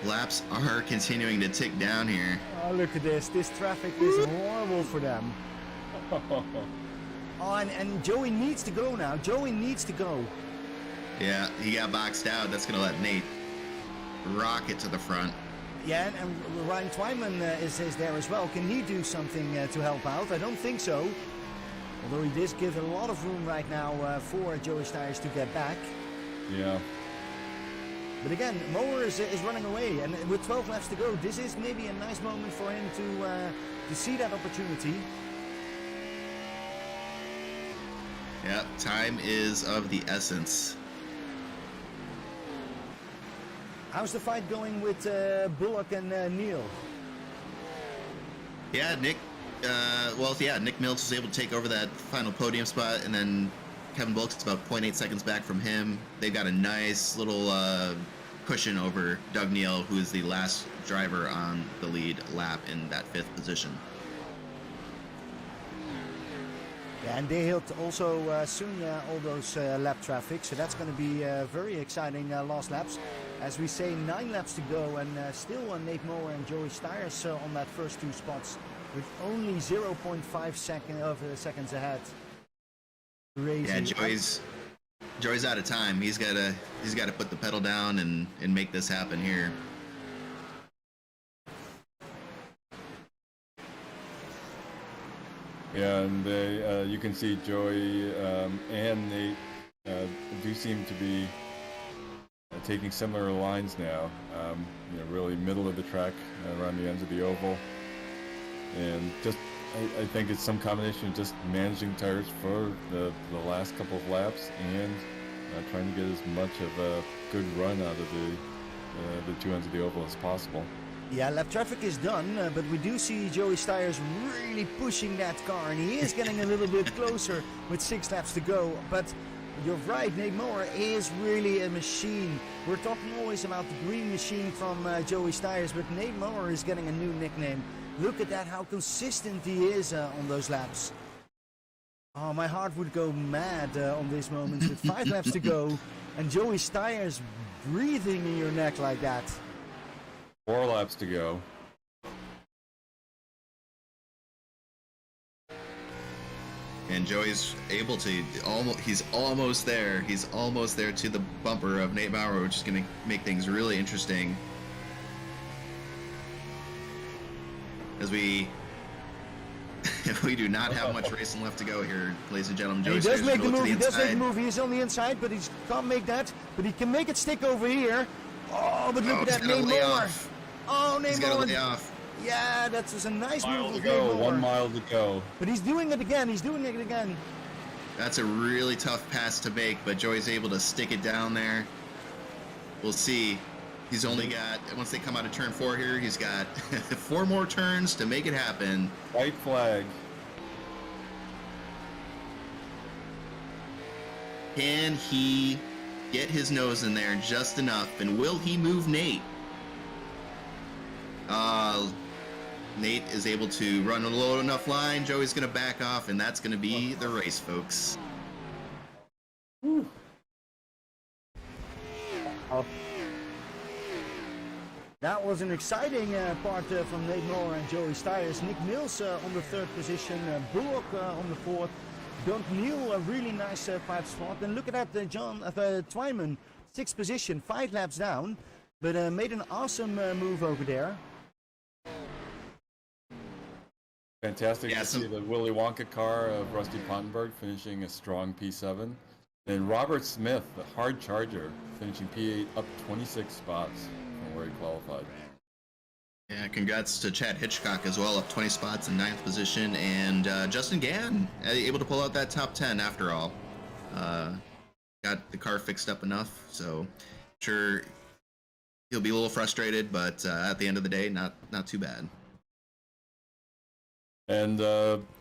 Laps are continuing to tick down here. Oh, look at this. This traffic is horrible for them. Oh, and Joey needs to go now. Joey needs to go. Yeah, he got boxed out. That's going to let Nate rocket to the front. Yeah, and Ryan Twyman is there as well. Can he do something to help out? I don't think so. Although he does give a lot of room right now for Joey Styres to get back. Yeah. But again, Maurer is running away. And with 12 laps to go, this is maybe a nice moment for him to see that opportunity. Yeah, time is of the essence. How's the fight going with Bullock and Neal? Yeah, Nick Mills was able to take over that final podium spot, and then Kevin Bullock's about 0.8 seconds back from him. They've got a nice little cushion over Doug Neal, who is the last driver on the lead lap in that 5th position. Yeah, and they hit also soon all those lap traffic, so that's going to be very exciting last laps. As we say, 9 laps to go, and still Nate Moore and Joey Styres on that first 2 spots with only 0.5 seconds ahead. Crazy. Yeah, Joey's out of time. He's got to put the pedal down and make this happen here. Yeah, and you can see Joey and Nate do seem to be taking similar lines now. Really middle of the track around the ends of the oval, and just I think it's some combination of just managing tires for the last couple of laps and trying to get as much of a good run out of the 2 ends of the oval as possible. Yeah, lap traffic is done, but we do see Joey Styres really pushing that car, and he is getting a little bit closer with 6 laps to go. But you're right, Nate Moore is really a machine. We're talking always about the green machine from Joey Styres, but Nate Moore is getting a new nickname. Look at that, how consistent he is on those laps. Oh, my heart would go mad on this moment with 5 laps to go, and Joey Styres breathing in your neck like that. 4 laps to go. And Joey's able to he's almost there. He's almost there to the bumper of Nate Bauer, which is going to make things really interesting. As we do not have much racing left to go here, ladies and gentlemen. He does make the move. He does make the move. He's on the inside, but he can't make that. But he can make it stick over here. Oh, but look at that, Nate Moore. Oh, Nate Moore. He's got to lay off. Yeah, that was a nice move. 1 mile to go. But he's doing it again. That's a really tough pass to make, but Joey's able to stick it down there. We'll see. He's only got, once they come out of turn 4 here, he's got 4 more turns to make it happen. White flag. Can he get his nose in there just enough, and will he move Nate? Nate is able to run a low enough line. Joey's going to back off, and that's going to be the race, folks. Whew. That was an exciting part from Nate Moore and Joey Styres. Nick Mills on the 3rd position, Bullock on the 4th, Doug Neal, a really nice 5th spot. And look at that, John Twyman, 6th position, 5 laps down, but made an awesome move over there. Fantastic to see the Willy Wonka car of Rusty Pottenberg finishing a strong P7. And Robert Smith, the hard charger, finishing P8 up 26 spots from where he qualified. Yeah, congrats to Chad Hitchcock as well, up 20 spots in 9th position. And Justin Gann, able to pull out that top 10 after all. Got the car fixed up enough, so sure he'll be a little frustrated, but at the end of the day, not too bad. And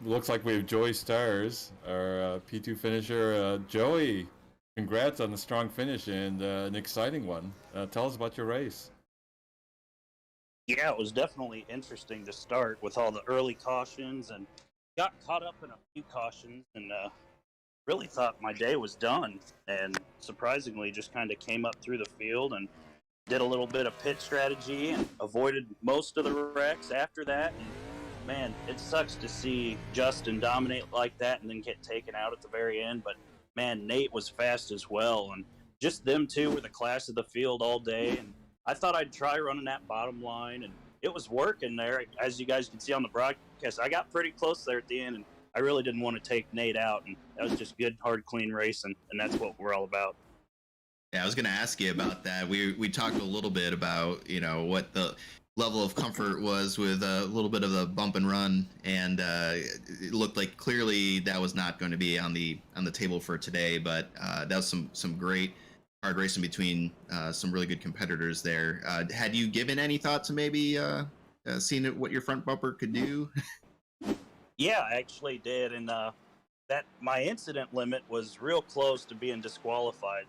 looks like we have Joey Styres, our P2 finisher. Joey, congrats on the strong finish and an exciting one. Tell us about your race. Yeah, it was definitely interesting to start with all the early cautions, and got caught up in a few cautions, and really thought my day was done. And surprisingly, just kind of came up through the field and did a little bit of pit strategy and avoided most of the wrecks after that. And man, it sucks to see Justin dominate like that and then get taken out at the very end. But man, Nate was fast as well, and just them two were the class of the field all day. And I thought I'd try running that bottom line, and it was working there. As you guys can see on the broadcast, I got pretty close there at the end, and I really didn't want to take Nate out. And that was just good, hard, clean racing, and that's what we're all about. Yeah, I was going to ask you about that. We talked a little bit about, what the level of comfort was with a little bit of a bump and run, and it looked like clearly that was not going to be on the table for today. But that was some great hard racing between some really good competitors there. Had you given any thought to maybe seeing what your front bumper could do? Yeah, I actually did, and that my incident limit was real close to being disqualified.